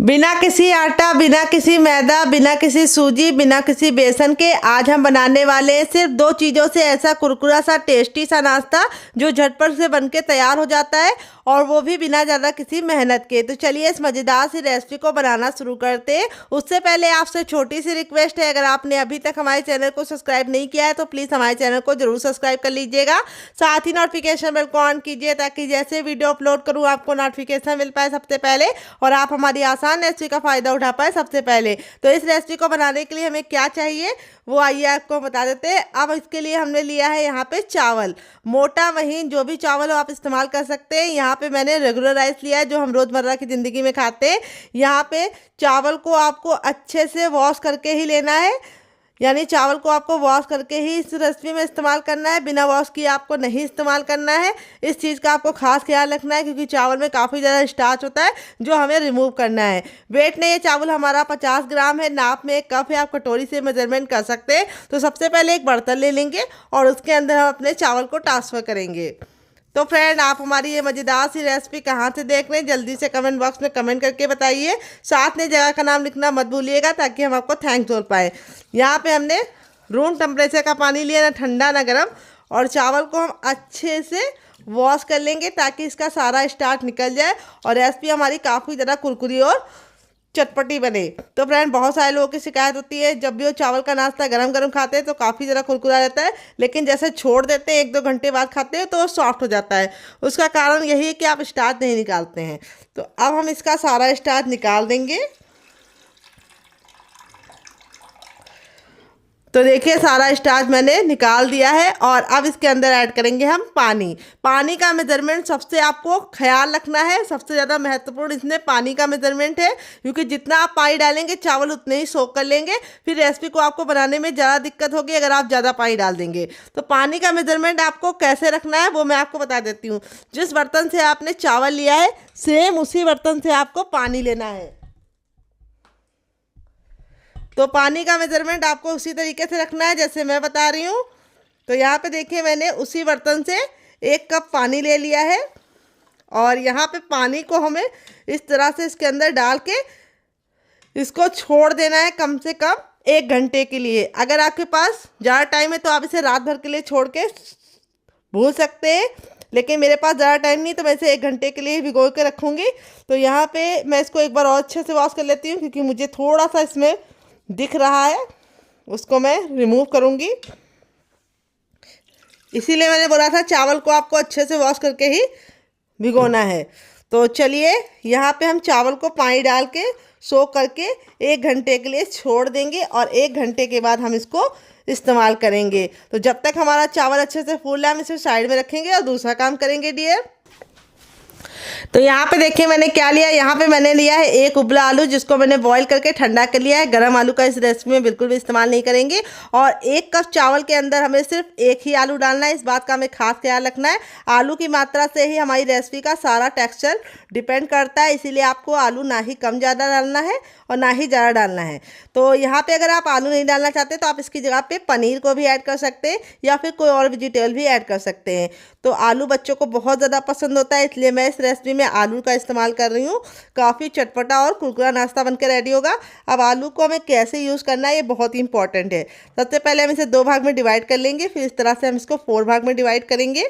बिना किसी आटा, बिना किसी मैदा, बिना किसी सूजी, बिना किसी बेसन के आज हम बनाने वाले हैं सिर्फ दो चीज़ों से ऐसा कुरकुरा सा टेस्टी सा नाश्ता जो झटपट से बनके तैयार हो जाता है और वो भी बिना ज़्यादा किसी मेहनत के। तो चलिए इस मज़ेदार सी रेसिपी को बनाना शुरू करते हैं। उससे पहले आपसे छोटी सी रिक्वेस्ट है, अगर आपने अभी तक हमारे चैनल को सब्सक्राइब नहीं किया है तो प्लीज़ हमारे चैनल को जरूर सब्सक्राइब कर लीजिएगा। साथ ही नोटिफिकेशन बेल को ऑन कीजिए ताकि जैसे वीडियो अपलोड करूँ आपको नोटिफिकेशन मिल पाए सबसे पहले और आप हमारी आसान रेसिपी का फ़ायदा उठा पाए सबसे पहले। तो इस रेसिपी को बनाने के लिए हमें क्या चाहिए वो आइए आपको बता देते हैं। अब इसके लिए हमने लिया है यहाँ पे चावल, मोटा महीन जो भी चावल हो आप इस्तेमाल कर सकते हैं। यहाँ पे मैंने रेगुलर राइस लिया है जो हम रोज़मर्रा की ज़िंदगी में खाते हैं। यहाँ पे चावल को आपको अच्छे से वॉश करके ही लेना है, यानी चावल को आपको वॉश करके ही इस रेसिपी में इस्तेमाल करना है, बिना वॉश किए आपको नहीं इस्तेमाल करना है। इस चीज़ का आपको खास ख्याल रखना है क्योंकि चावल में काफ़ी ज़्यादा स्टार्च होता है जो हमें रिमूव करना है। वेट ने ये चावल हमारा 50 ग्राम है, नाप में एक कप है, आप कटोरी से मेजरमेंट कर सकते हैं। तो सबसे पहले एक बर्तन ले लेंगे और उसके अंदर हम अपने चावल को ट्रांसफ़र करेंगे। तो फ्रेंड, आप हमारी ये मज़ेदार सी रेसिपी कहाँ से देख रहे हैं जल्दी से कमेंट बॉक्स में कमेंट करके बताइए। साथ में जगह का नाम लिखना मत भूलिएगा ताकि हम आपको थैंक्स बोल पाए। यहाँ पे हमने रूम टेम्परेचर का पानी लिया, ना ठंडा ना गर्म, और चावल को हम अच्छे से वॉश कर लेंगे ताकि इसका सारा स्टार्च निकल जाए और रेसिपी हमारी काफ़ी ज़्यादा कुरकुरी और चटपटी बने। तो फ्रेंड, बहुत सारे लोगों की शिकायत होती है जब भी वो चावल का नाश्ता गरम गरम खाते हैं तो काफ़ी ज़्यादा कुरकुरा रहता है, लेकिन जैसे छोड़ देते हैं 1-2 घंटे बाद खाते हैं तो वो सॉफ्ट हो जाता है। उसका कारण यही है कि आप स्टार्च नहीं निकालते हैं। तो अब हम इसका सारा स्टार्च निकाल देंगे। तो देखिए सारा स्टार्च मैंने निकाल दिया है और अब इसके अंदर ऐड करेंगे हम पानी। पानी का मेजरमेंट सबसे आपको ख्याल रखना है, सबसे ज़्यादा महत्वपूर्ण इसमें पानी का मेजरमेंट है क्योंकि जितना आप पानी डालेंगे चावल उतने ही सोख कर लेंगे। फिर रेसिपी को आपको बनाने में ज़्यादा दिक्कत होगी अगर आप ज़्यादा पानी डाल देंगे। तो पानी का मेजरमेंट आपको कैसे रखना है वो मैं आपको बता देती हूँ। जिस बर्तन से आपने चावल लिया है सेम उसी बर्तन से आपको पानी लेना है। तो पानी का मेजरमेंट आपको उसी तरीके से रखना है जैसे मैं बता रही हूँ। तो यहाँ पे देखिए मैंने उसी बर्तन से 1 कप पानी ले लिया है और यहाँ पे पानी को हमें इस तरह से इसके अंदर डाल के इसको छोड़ देना है कम से कम 1 घंटे के लिए। अगर आपके पास ज़्यादा टाइम है तो आप इसे रात भर के लिए छोड़ के भून सकते हैं, लेकिन मेरे पास ज़्यादा टाइम नहीं तो मैं इसे 1 घंटे के लिए भिगो के रखूँगी। तो यहाँ पे मैं इसको एक बार और अच्छे से वॉश कर लेती हूँ क्योंकि मुझे थोड़ा सा इसमें दिख रहा है, उसको मैं रिमूव करूँगी। इसीलिए मैंने बोला था चावल को आपको अच्छे से वॉश करके ही भिगोना है। तो चलिए यहाँ पे हम चावल को पानी डाल के सोख करके 1 घंटे के लिए छोड़ देंगे और 1 घंटे के बाद हम इसको इस्तेमाल करेंगे। तो जब तक हमारा चावल अच्छे से फूल रहा है हम इसे साइड में रखेंगे और दूसरा काम करेंगे डियर। तो यहाँ पे देखिए मैंने क्या लिया, यहाँ पे मैंने लिया है 1 उबला आलू जिसको मैंने बॉईल करके ठंडा कर लिया है। गरम आलू का इस रेसिपी में बिल्कुल भी इस्तेमाल नहीं करेंगे। और 1 कप चावल के अंदर हमें सिर्फ 1 ही आलू डालना है, इस बात का हमें खास ख्याल रखना है। आलू की मात्रा से ही हमारी रेसिपी का सारा टेक्सचर डिपेंड करता है, इसीलिए आपको आलू ना ही कम ज़्यादा डालना है और ना ही ज़्यादा डालना है। तो यहाँ पे अगर आप आलू नहीं डालना चाहते तो आप इसकी जगह पे पनीर को भी ऐड कर सकते हैं या फिर कोई और वेजिटेबल भी ऐड कर सकते हैं। तो आलू बच्चों को बहुत ज़्यादा पसंद होता है इसलिए मैं इस रेसिपी में आलू का इस्तेमाल कर रही हूँ। काफ़ी चटपटा और कुरकुरा नाश्ता बनकर रेडी होगा। अब आलू को हमें कैसे यूज़ करना है ये बहुत ही इंपॉर्टेंट है। सबसे पहले हम इसे 2 भाग में डिवाइड कर लेंगे, फिर इस तरह से हम इसको 4 भाग में डिवाइड करेंगे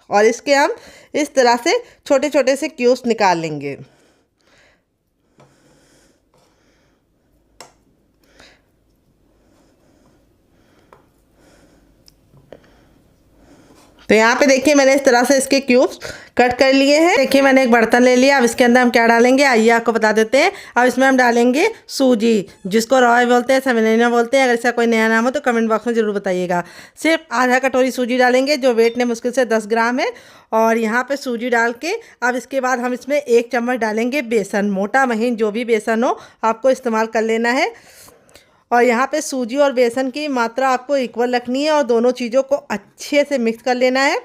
और इसके हम इस तरह से छोटे छोटे से क्यूब्स निकाल लेंगे। तो यहाँ पे देखिए मैंने इस तरह से इसके क्यूब्स कट कर लिए हैं। देखिए मैंने एक बर्तन ले लिया। अब इसके अंदर हम क्या डालेंगे आइए आपको बता देते हैं। अब इसमें हम डालेंगे सूजी, जिसको रवा बोलते हैं, सेमेलिना बोलते हैं। अगर इसका कोई नया नाम हो तो कमेंट बॉक्स में ज़रूर बताइएगा। सिर्फ आधा कटोरी सूजी डालेंगे जो वेट ने मुश्किल से 10 ग्राम है। और यहाँ पे सूजी डाल के अब इसके बाद हम इसमें 1 चम्मच डालेंगे बेसन। मोटा महीन जो भी बेसन हो आपको इस्तेमाल कर लेना है। और यहाँ पे सूजी और बेसन की मात्रा आपको इक्वल रखनी है और दोनों चीज़ों को अच्छे से मिक्स कर लेना है।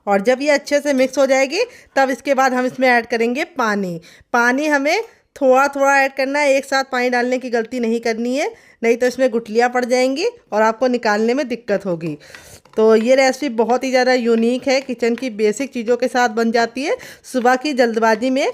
और जब ये अच्छे से मिक्स हो जाएगी तब इसके बाद हम इसमें ऐड करेंगे पानी। पानी हमें थोड़ा थोड़ा ऐड करना है, एक साथ पानी डालने की गलती नहीं करनी है, नहीं तो इसमें गुठलियाँ पड़ जाएंगी और आपको निकालने में दिक्कत होगी। तो ये रेसिपी बहुत ही ज़्यादा यूनिक है, किचन की बेसिक चीज़ों के साथ बन जाती है। सुबह की जल्दबाजी में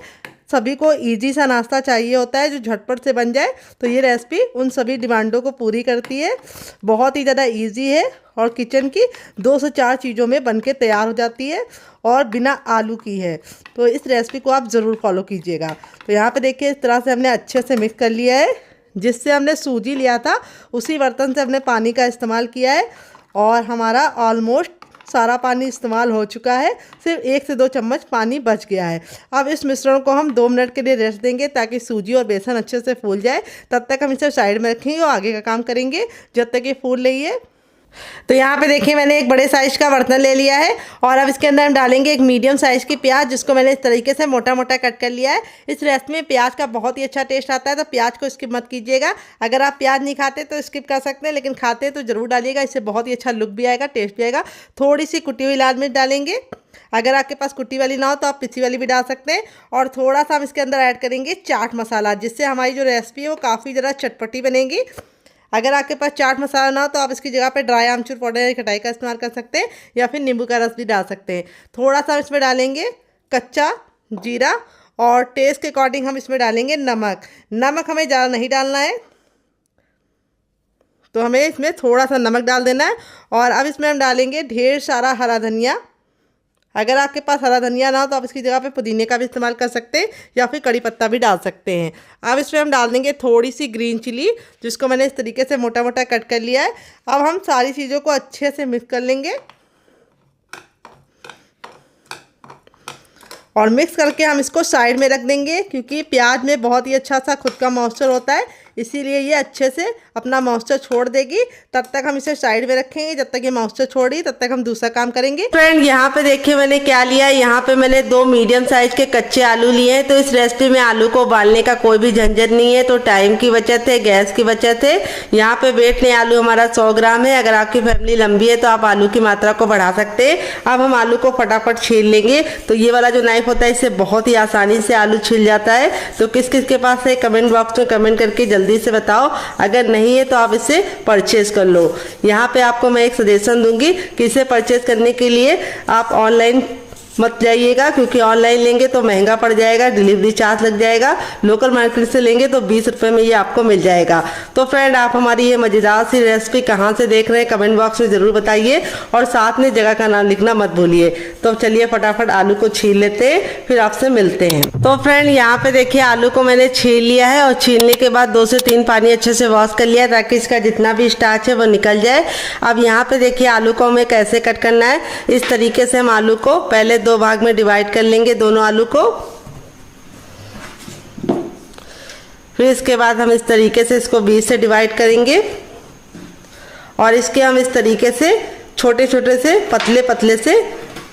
सभी को इजी सा नाश्ता चाहिए होता है जो झटपट से बन जाए, तो ये रेसिपी उन सभी डिमांडों को पूरी करती है। बहुत ही ज़्यादा इजी है और किचन की 2 से 4 चीज़ों में बन के तैयार हो जाती है और बिना आलू की है। तो इस रेसिपी को आप ज़रूर फॉलो कीजिएगा। तो यहाँ पे देखिए इस तरह से हमने अच्छे से मिक्स कर लिया है। जिससे हमने सूजी लिया था उसी बर्तन से हमने पानी का इस्तेमाल किया है और हमारा ऑलमोस्ट सारा पानी इस्तेमाल हो चुका है। सिर्फ 1 से 2 चम्मच पानी बच गया है। अब इस मिश्रण को हम 2 मिनट के लिए रेस्ट देंगे ताकि सूजी और बेसन अच्छे से फूल जाए। तब तक हम इसे साइड में रखेंगे और आगे का काम करेंगे जब तक ये फूल रही है। तो यहाँ पे देखिए मैंने एक बड़े साइज़ का बर्तन ले लिया है और अब इसके अंदर हम डालेंगे एक मीडियम साइज़ की प्याज, जिसको मैंने इस तरीके से मोटा मोटा कट कर लिया है। इस रेसिपी में प्याज का बहुत ही अच्छा टेस्ट आता है, तो प्याज को स्किप मत कीजिएगा। अगर आप प्याज नहीं खाते तो स्किप कर सकते हैं, लेकिन खाते तो ज़रूर डालिएगा। इससे बहुत ही अच्छा लुक भी आएगा, टेस्ट भी आएगा। थोड़ी सी कुटी हुई लाल मिर्च डालेंगे। अगर आपके पास कुटी वाली ना हो तो आप पिसी वाली भी डाल सकते हैं। और थोड़ा सा हम इसके अंदर ऐड करेंगे चाट मसाला, जिससे हमारी जो रेसिपी है वो काफ़ी ज़्यादा चटपटी बनेगी। अगर आपके पास चाट मसाला ना हो तो आप इसकी जगह पे ड्राई आमचूर पाउडर या खटाई का इस्तेमाल कर सकते हैं या फिर नींबू का रस भी डाल सकते हैं। थोड़ा सा इसमें डालेंगे कच्चा जीरा और टेस्ट के अकॉर्डिंग हम इसमें डालेंगे नमक। नमक हमें ज़्यादा नहीं डालना है, तो हमें इसमें थोड़ा सा नमक डाल देना है। और अब इसमें हम डालेंगे ढेर सारा हरा धनिया। अगर आपके पास हरा धनिया ना हो तो आप इसकी जगह पे पुदीने का भी इस्तेमाल कर सकते हैं या फिर कड़ी पत्ता भी डाल सकते हैं। अब इसमें हम डाल देंगे थोड़ी सी ग्रीन चिली, जिसको मैंने इस तरीके से मोटा मोटा कट कर लिया है। अब हम सारी चीज़ों को अच्छे से मिक्स कर लेंगे और मिक्स करके हम इसको साइड में रख देंगे, क्योंकि प्याज में बहुत ही अच्छा सा खुद का मॉइस्चर होता है, इसीलिए ये अच्छे से अपना मॉइस्चर छोड़ देगी। तब तक हम इसे साइड में रखेंगे। जब तक ये मॉइस्चर छोड़ी तब तक हम दूसरा काम करेंगे। फ्रेंड यहाँ पे देखिए मैंने क्या लिया है। यहाँ पे मैंने 2 मीडियम साइज के कच्चे आलू लिए हैं। तो इस रेसिपी में आलू को उबालने का कोई भी झंझट नहीं है, तो टाइम की बचत है, गैस की बचत है। यहाँ पे वेट नहीं, आलू हमारा 100 ग्राम है। अगर आपकी फैमिली लंबी है तो आप आलू की मात्रा को बढ़ा सकते हैं। अब हम आलू को फटाफट छील लेंगे। तो ये वाला जो नाइफ होता है इससे बहुत ही आसानी से आलू छिल जाता है। तो किस किस के पास है कमेंट बॉक्स में कमेंट करके जल्दी से बताओ। अगर नहीं है तो आप इसे परचेज कर लो। यहाँ पे आपको मैं एक सजेशन दूंगी कि इसे परचेज करने के लिए आप ऑनलाइन मत जाइएगा, क्योंकि ऑनलाइन लेंगे तो महंगा पड़ जाएगा, डिलीवरी चार्ज लग जाएगा। लोकल मार्केट से लेंगे तो 20 रुपये में ये आपको मिल जाएगा। तो फ्रेंड आप हमारी ये मज़ेदार सी रेसिपी कहाँ से देख रहे हैं कमेंट बॉक्स में ज़रूर बताइए और साथ में जगह का नाम लिखना मत भूलिए। तो चलिए फटाफट आलू को छील लेते हैं, फिर आपसे मिलते हैं। तो फ्रेंड यहाँ पे देखिए आलू को मैंने छील लिया है और छीलने के बाद 2 से 3 पानी अच्छे से वॉश कर लिया ताकि इसका जितना भी स्टार्च है वो निकल जाए। अब यहाँ पे देखिए आलू को हमें कैसे कट करना है। इस तरीके से हम आलू को पहले 2 भाग में डिवाइड कर लेंगे, दोनों आलू को। फिर इसके बाद हम इस तरीके से इसको 20 से डिवाइड करेंगे और इसके हम इस तरीके से छोटे छोटे से पतले पतले से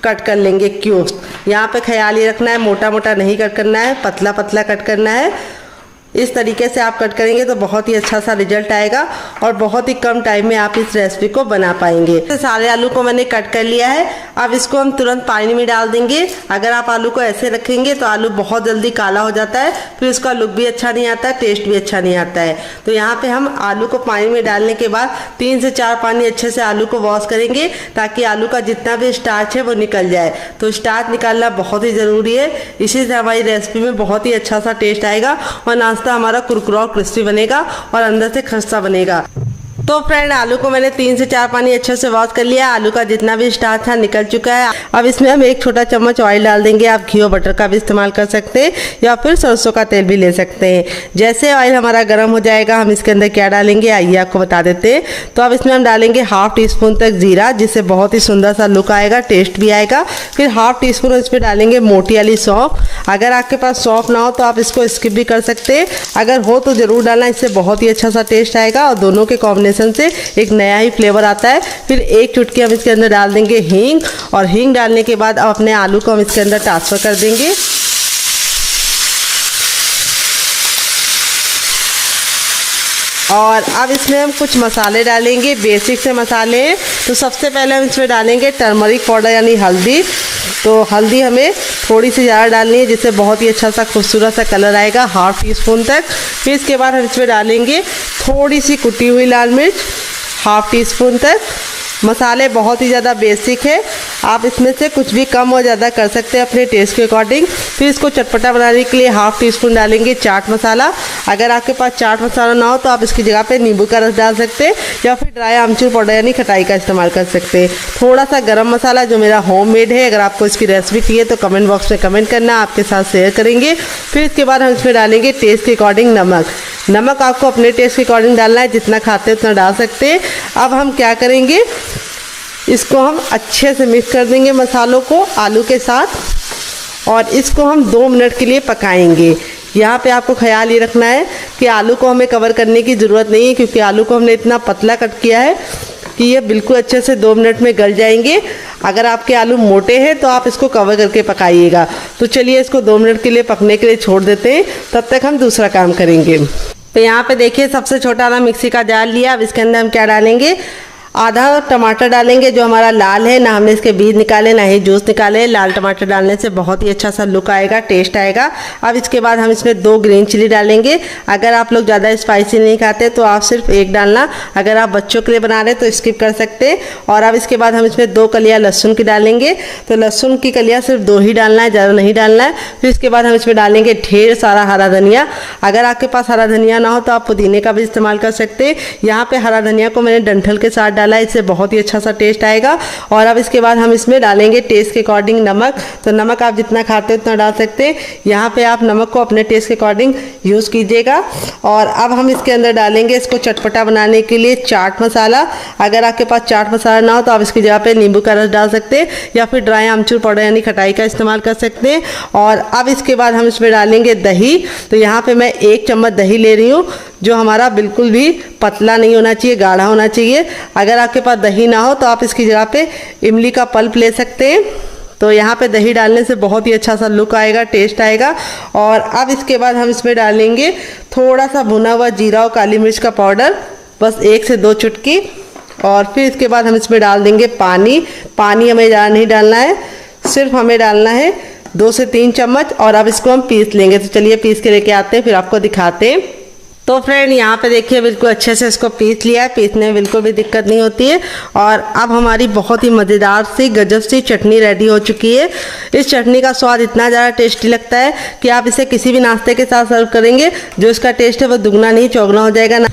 कट कर लेंगे क्यूब्स। यहाँ पे ख्याल ये रखना है मोटा मोटा नहीं कट करना है, पतला पतला कट करना है। इस तरीके से आप कट करेंगे तो बहुत ही अच्छा सा रिजल्ट आएगा और बहुत ही कम टाइम में आप इस रेसिपी को बना पाएंगे। तो सारे आलू को मैंने कट कर लिया है। अब इसको हम तुरंत पानी में डाल देंगे। अगर आप आलू को ऐसे रखेंगे तो आलू बहुत जल्दी काला हो जाता है, फिर उसका लुक भी अच्छा नहीं आता है, टेस्ट भी अच्छा नहीं आता है। तो यहाँ पे हम आलू को पानी में डालने के बाद 3 से 4 पानी अच्छे से आलू को वॉश करेंगे ताकि आलू का जितना भी स्टार्च है वो निकल जाए। तो स्टार्च निकालना बहुत ही ज़रूरी है, इसी से हमारी रेसिपी में बहुत ही अच्छा सा टेस्ट आएगा और नाश्ता हमारा कुरकुरा और क्रिस्पी बनेगा और अंदर से खस्ता बनेगा। तो फ्रेंड आलू को मैंने 3 से 4 पानी अच्छे से वॉश कर लिया। आलू का जितना भी स्टार्च था निकल चुका है। अब इसमें हम 1 छोटा चम्मच ऑयल डाल देंगे। आप घी और बटर का भी इस्तेमाल कर सकते हैं या फिर सरसों का तेल भी ले सकते हैं। जैसे ऑयल हमारा गर्म हो जाएगा हम इसके अंदर क्या डालेंगे आइए आपको बता देते हैं। तो अब इसमें हम डालेंगे 1/2 टीस्पून तक जीरा, जिससे बहुत ही सुंदर सा लुक आएगा, टेस्ट भी आएगा। फिर 1/2 टीस्पून इसमें डालेंगे मोटी वाली सौंफ। अगर आपके पास सौंफ ना हो तो आप इसको स्किप भी कर सकते हैं, अगर हो तो ज़रूर डालना, इससे बहुत ही अच्छा सा टेस्ट आएगा और दोनों के कॉम्बिनेशन से एक नया ही फ्लेवर आता है। फिर 1 चुटकी हम इसके अंदर डाल देंगे हींग और हींग डालने के बाद अब अपने आलू को हम इसके अंदर ट्रांसफ़र कर देंगे। और अब इसमें हम कुछ मसाले डालेंगे, बेसिक से मसाले हैं। तो सबसे पहले हम इसमें डालेंगे टर्मरिक पाउडर यानी हल्दी। तो हल्दी हमें थोड़ी सी ज़्यादा डालनी है, जिससे बहुत ही अच्छा सा खूबसूरत सा कलर आएगा, 1/2 टीस्पून तक। फिर इसके बाद हम इसमें डालेंगे थोड़ी सी कुटी हुई लाल मिर्च, 1/2 टीस्पून तक। मसाले बहुत ही ज़्यादा बेसिक है, आप इसमें से कुछ भी कम और ज़्यादा कर सकते हैं अपने टेस्ट के अकॉर्डिंग। फिर इसको चटपटा बनाने के लिए हाफ़ टी स्पून डालेंगे चाट मसाला। अगर आपके पास चाट मसाला ना हो तो आप इसकी जगह पे नींबू का रस डाल सकते हैं या फिर ड्राई आमचूर पाउडर यानी खटाई का इस्तेमाल कर सकते हैं। थोड़ा सा गरम मसाला जो मेरा होममेड है, अगर आपको इसकी रेसिपी चाहिए तो कमेंट बॉक्स में कमेंट करना, आपके साथ शेयर करेंगे। फिर इसके बाद हम इसमें डालेंगे टेस्ट के अकॉर्डिंग नमक। नमक आपको अपने टेस्ट के अकॉर्डिंग डालना है, जितना खाते हैं उतना डाल सकते हैं। अब हम क्या करेंगे, इसको हम अच्छे से मिक्स कर देंगे मसालों को आलू के साथ और इसको हम 2 मिनट के लिए पकाएंगे। यहाँ पे आपको ख्याल ये रखना है कि आलू को हमें कवर करने की ज़रूरत नहीं है, क्योंकि आलू को हमने इतना पतला कट किया है कि ये बिल्कुल अच्छे से 2 मिनट में गल जाएंगे। अगर आपके आलू मोटे हैं तो आप इसको कवर करके पकाइएगा। तो चलिए इसको 2 मिनट के लिए पकने के लिए छोड़ देते हैं, तब तक हम दूसरा काम करेंगे। तो यहाँ पे देखिए सबसे छोटा वाला मिक्सी का जार लिया। अब इसके अंदर हम क्या डालेंगे, आधा टमाटर डालेंगे जो हमारा लाल है, ना हमने इसके बीज निकाले ना ही जूस निकाले। लाल टमाटर डालने से बहुत ही अच्छा सा लुक आएगा, टेस्ट आएगा। अब इसके बाद हम इसमें 2 ग्रीन चिली डालेंगे। अगर आप लोग ज़्यादा स्पाइसी नहीं खाते तो आप सिर्फ 1 डालना, अगर आप बच्चों के लिए बना रहे तो स्किप कर सकते हैं। और अब इसके बाद हम इसमें 2 कलियाँ लहसुन की डालेंगे। तो लहसुन की कलियाँ सिर्फ 2 ही डालना है, ज़्यादा नहीं डालना है। फिर इसके बाद हम इसमें डालेंगे ढेर सारा हरा धनिया। अगर आपके पास हरा धनिया ना हो तो आप पुदीने का भी इस्तेमाल कर सकते हैं। यहाँ पे हरा धनिया को मैंने डंठल के साथ डाला है, इससे बहुत ही अच्छा सा टेस्ट आएगा। और अब इसके बाद हम इसमें डालेंगे टेस्ट के अकॉर्डिंग नमक। तो नमक आप जितना खाते हैं उतना डाल सकते हैं। यहाँ पे आप नमक को अपने टेस्ट के अकॉर्डिंग यूज़ कीजिएगा। और अब हम इसके अंदर डालेंगे इसको चटपटा बनाने के लिए चाट मसाला। अगर आपके पास चाट मसाला ना हो तो आप इसकी जगह पे नींबू का रस डाल सकते हैं या फिर ड्राई आमचूर पाउडर यानी खटाई का इस्तेमाल कर सकते हैं। और अब इसके बाद हम इसमें डालेंगे दही। तो यहाँ पे मैं 1 चम्मच दही ले रही हूँ, जो हमारा बिल्कुल भी पतला नहीं होना चाहिए, गाढ़ा होना चाहिए। अगर आपके पास दही ना हो तो आप इसकी जगह पे इमली का पल्प ले सकते हैं। तो यहाँ पे दही डालने से बहुत ही अच्छा सा लुक आएगा, टेस्ट आएगा। और अब इसके बाद हम इसमें डालेंगे थोड़ा सा भुना हुआ जीरा और काली मिर्च का पाउडर, बस 1 से 2 चुटकी। और फिर इसके बाद हम इसमें डाल देंगे पानी। पानी हमें ज़्यादा नहीं डालना है, सिर्फ हमें डालना है 2 से 3 चम्मच। और अब इसको हम पीस लेंगे। तो चलिए पीस के लेके आते हैं, फिर आपको दिखाते हैं। तो फ्रेंड यहाँ पे देखिए बिल्कुल अच्छे से इसको पीस लिया है, पीसने में बिल्कुल भी दिक्कत नहीं होती है। और अब हमारी बहुत ही मज़ेदार सी गजब सी चटनी रेडी हो चुकी है। इस चटनी का स्वाद इतना ज़्यादा टेस्टी लगता है कि आप इसे किसी भी नाश्ते के साथ सर्व करेंगे, जो इसका टेस्ट है वो दुगना नहीं चौगुना हो जाएगा ना।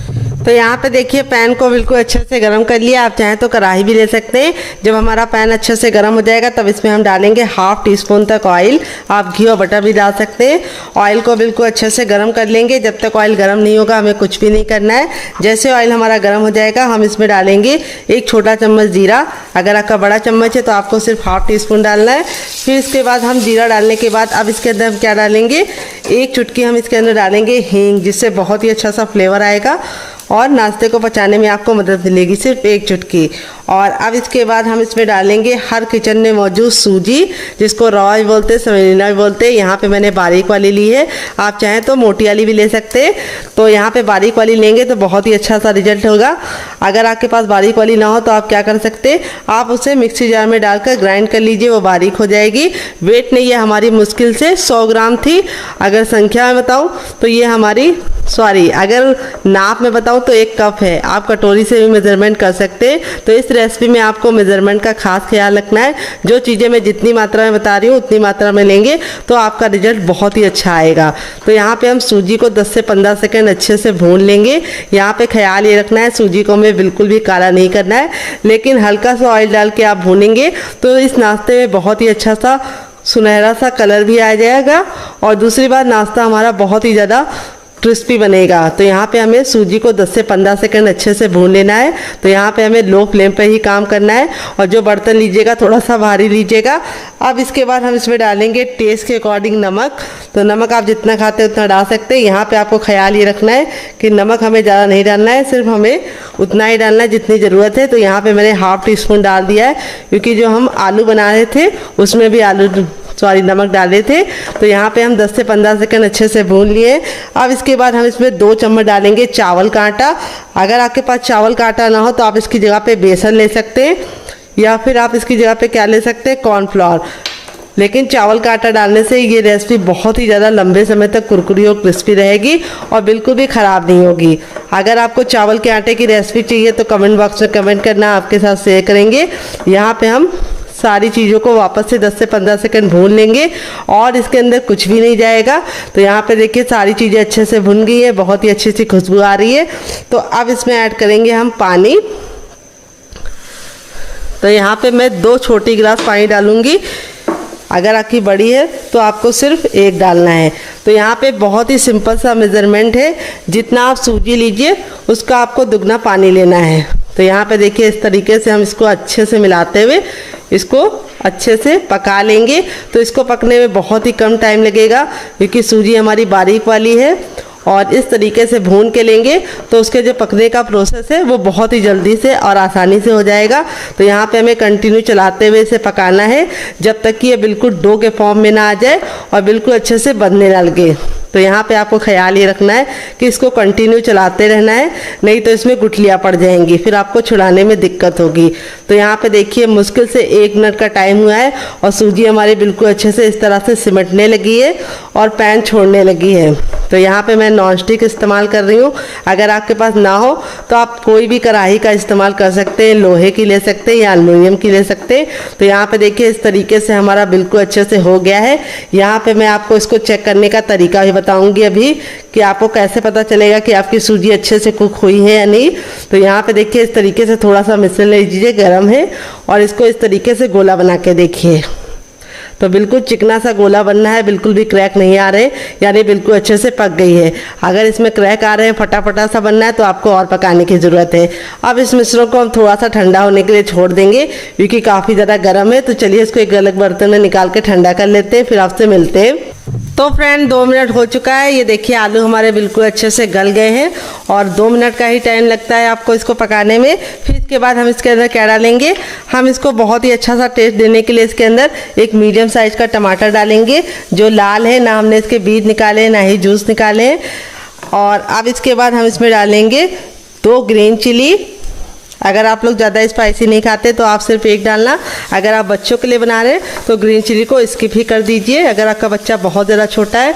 तो यहाँ पे देखिए पैन को बिल्कुल अच्छे से गर्म कर लिया। आप चाहें तो कढ़ाई भी ले सकते हैं। जब हमारा पैन अच्छे से गर्म हो जाएगा तब इसमें हम डालेंगे हाफ़ टी स्पून तक ऑयल। आप घी और बटर भी डाल सकते हैं। ऑयल को बिल्कुल अच्छे से गर्म कर लेंगे। जब तक ऑयल गर्म नहीं होगा हमें कुछ भी नहीं करना है। जैसे ऑयल हमारा गर्म हो जाएगा हम इसमें डालेंगे 1 छोटा चम्मच जीरा। अगर आपका बड़ा चम्मच है तो आपको सिर्फ हाफ़ टी स्पून डालना है। फिर इसके बाद हम जीरा डालने के बाद अब इसके अंदर हम क्या डालेंगे, 1 चुटकी हम इसके अंदर डालेंगे हींग, जिससे बहुत ही अच्छा सा फ्लेवर आएगा और नाश्ते को पचाने में आपको मदद मिलेगी, सिर्फ 1 चुटकी। और अब इसके बाद हम इसमें डालेंगे हर किचन में मौजूद सूजी, जिसको रवा भी बोलते हैं, सेमेलिना भी बोलते हैं। यहाँ पे मैंने बारीक वाली ली है, आप चाहें तो मोटी वाली भी ले सकते हैं। तो यहाँ पे बारीक वाली लेंगे तो बहुत ही अच्छा सा रिजल्ट होगा। अगर आपके पास बारीक वाली ना हो तो आप क्या कर सकते हैं, आप उसे मिक्सी जार में डालकर ग्राइंड कर लीजिए, वो बारीक हो जाएगी। वेट नहीं है हमारी, मुश्किल से 100 ग्राम थी। अगर संख्या में बताऊँ तो ये हमारी अगर नाप में बताऊँ तो 1 कप है। आप कटोरी से भी मेज़रमेंट कर सकते हैं। तो इस रेसिपी में आपको मेज़रमेंट का खास ख्याल रखना है। जो चीज़ें मैं जितनी मात्रा में बता रही हूँ उतनी मात्रा में लेंगे तो आपका रिजल्ट बहुत ही अच्छा आएगा। तो यहाँ पे हम सूजी को 10 से 15 सेकंड अच्छे से भून लेंगे। यहाँ पे ख्याल ये रखना है सूजी को हमें बिल्कुल भी काला नहीं करना है, लेकिन हल्का सा ऑयल डाल के आप भूनेंगे तो इस नाश्ते में बहुत ही अच्छा सा सुनहरा सा कलर भी आ जाएगा। और दूसरी बात, नाश्ता हमारा बहुत ही ज़्यादा क्रिस्पी बनेगा। तो यहाँ पे हमें सूजी को 10 से 15 सेकंड अच्छे से भून लेना है। तो यहाँ पे हमें लो फ्लेम पे ही काम करना है। और जो बर्तन लीजिएगा थोड़ा सा भारी लीजिएगा। अब इसके बाद हम इसमें डालेंगे टेस्ट के अकॉर्डिंग नमक। तो नमक आप जितना खाते हैं उतना डाल सकते हैं। यहाँ पे आपको ख्याल ये रखना है कि नमक हमें ज़्यादा नहीं डालना है, सिर्फ हमें उतना ही डालना है जितनी ज़रूरत है। तो यहाँ पर मैंने हाफ़ टी स्पून डाल दिया है, क्योंकि जो हम आलू बना रहे थे उसमें भी नमक डाले थे। तो यहाँ पे हम 10 से 15 सेकंड अच्छे से भून लिए। अब इसके बाद हम इसमें 2 चम्मच डालेंगे चावल का आटा। अगर आपके पास चावल का आटा ना हो तो आप इसकी जगह पे बेसन ले सकते हैं, या फिर आप इसकी जगह पे क्या ले सकते हैं, कॉर्नफ्लोर। लेकिन चावल का आटा डालने से ये रेसिपी बहुत ही ज़्यादा लंबे समय तक कुरकुरी और क्रिस्पी रहेगी और बिल्कुल भी ख़राब नहीं होगी। अगर आपको चावल के आटे की रेसिपी चाहिए तो कमेंट बॉक्स में कमेंट करना, आपके साथ शेयर करेंगे। यहाँ पे हम सारी चीज़ों को वापस से 10 से 15 सेकंड भून लेंगे और इसके अंदर कुछ भी नहीं जाएगा। तो यहाँ पे देखिए सारी चीज़ें अच्छे से भुन गई है, बहुत ही अच्छी सी खुशबू आ रही है। तो अब इसमें ऐड करेंगे हम पानी। तो यहाँ पे मैं 2 छोटी गिलास पानी डालूंगी। अगर आपकी बड़ी है तो आपको सिर्फ 1 डालना है। तो यहाँ पे बहुत ही सिंपल सा मेज़रमेंट है, जितना आप सूजी लीजिए उसका आपको दुगना पानी लेना है। तो यहाँ पे देखिए इस तरीके से हम इसको अच्छे से मिलाते हुए इसको अच्छे से पका लेंगे। तो इसको पकने में बहुत ही कम टाइम लगेगा क्योंकि सूजी हमारी बारीक वाली है और इस तरीके से भून के लेंगे तो उसके जो पकने का प्रोसेस है वो बहुत ही जल्दी से और आसानी से हो जाएगा। तो यहाँ पे हमें कंटिन्यू चलाते हुए इसे पकाना है जब तक कि ये बिल्कुल डो के फॉर्म में ना आ जाए और बिल्कुल अच्छे से बनने ना लगे। तो यहाँ पे आपको ख्याल ये रखना है कि इसको कंटिन्यू चलाते रहना है, नहीं तो इसमें गुठलियाँ पड़ जाएंगी, फिर आपको छुड़ाने में दिक्कत होगी। तो यहाँ पे देखिए मुश्किल से 1 मिनट का टाइम हुआ है और सूजी हमारी बिल्कुल अच्छे से इस तरह से सिमटने लगी है और पैन छोड़ने लगी है। तो यहाँ पे मैं नॉन स्टिक इस्तेमाल कर रही हूँ। अगर आपके पास ना हो तो आप कोई भी कढ़ाई का इस्तेमाल कर सकते हैं, लोहे की ले सकते हैं या एल्युमिनियम की ले सकते हैं। तो यहाँ पे देखिए इस तरीके से हमारा बिल्कुल अच्छे से हो गया है। यहाँ पे मैं आपको इसको चेक करने का तरीका भी बताऊंगी अभी कि आपको कैसे पता चलेगा कि आपकी सूजी अच्छे से कुक हुई है या नहीं। तो यहाँ पे देखिए इस तरीके से थोड़ा सा मिश्रण ले लीजिए, गर्म है, और इसको इस तरीके से गोला बना के देखिए। तो बिल्कुल चिकना सा गोला बनना है, बिल्कुल भी क्रैक नहीं आ रहे, यानी बिल्कुल अच्छे से पक गई है। अगर इसमें क्रैक आ रहे हैं, फटाफटा सा बनना है, तो आपको और पकाने की ज़रूरत है। अब इस मिश्रण को हम थोड़ा सा ठंडा होने के लिए छोड़ देंगे क्योंकि काफ़ी ज़्यादा गर्म है। तो चलिए इसको एक अलग बर्तन में निकाल के ठंडा कर लेते हैं, फिर आपसे मिलते हैं। तो फ्रेंड 2 मिनट हो चुका है। ये देखिए आलू हमारे बिल्कुल अच्छे से गल गए हैं और 2 मिनट का ही टाइम लगता है आपको इसको पकाने में। फिर इसके बाद हम इसके अंदर क्या डालेंगे, हम इसको बहुत ही अच्छा सा टेस्ट देने के लिए इसके अंदर एक मीडियम साइज का टमाटर डालेंगे जो लाल है, ना हमने इसके बीज निकाले ना ही जूस निकाले हैं। और अब इसके बाद हम इसमें डालेंगे 2 ग्रीन चिली। अगर आप लोग ज़्यादा स्पाइसी नहीं खाते तो आप सिर्फ 1 डालना। अगर आप बच्चों के लिए बना रहे हैं तो ग्रीन चिली को स्किप ही कर दीजिए अगर आपका बच्चा बहुत ज़्यादा छोटा है।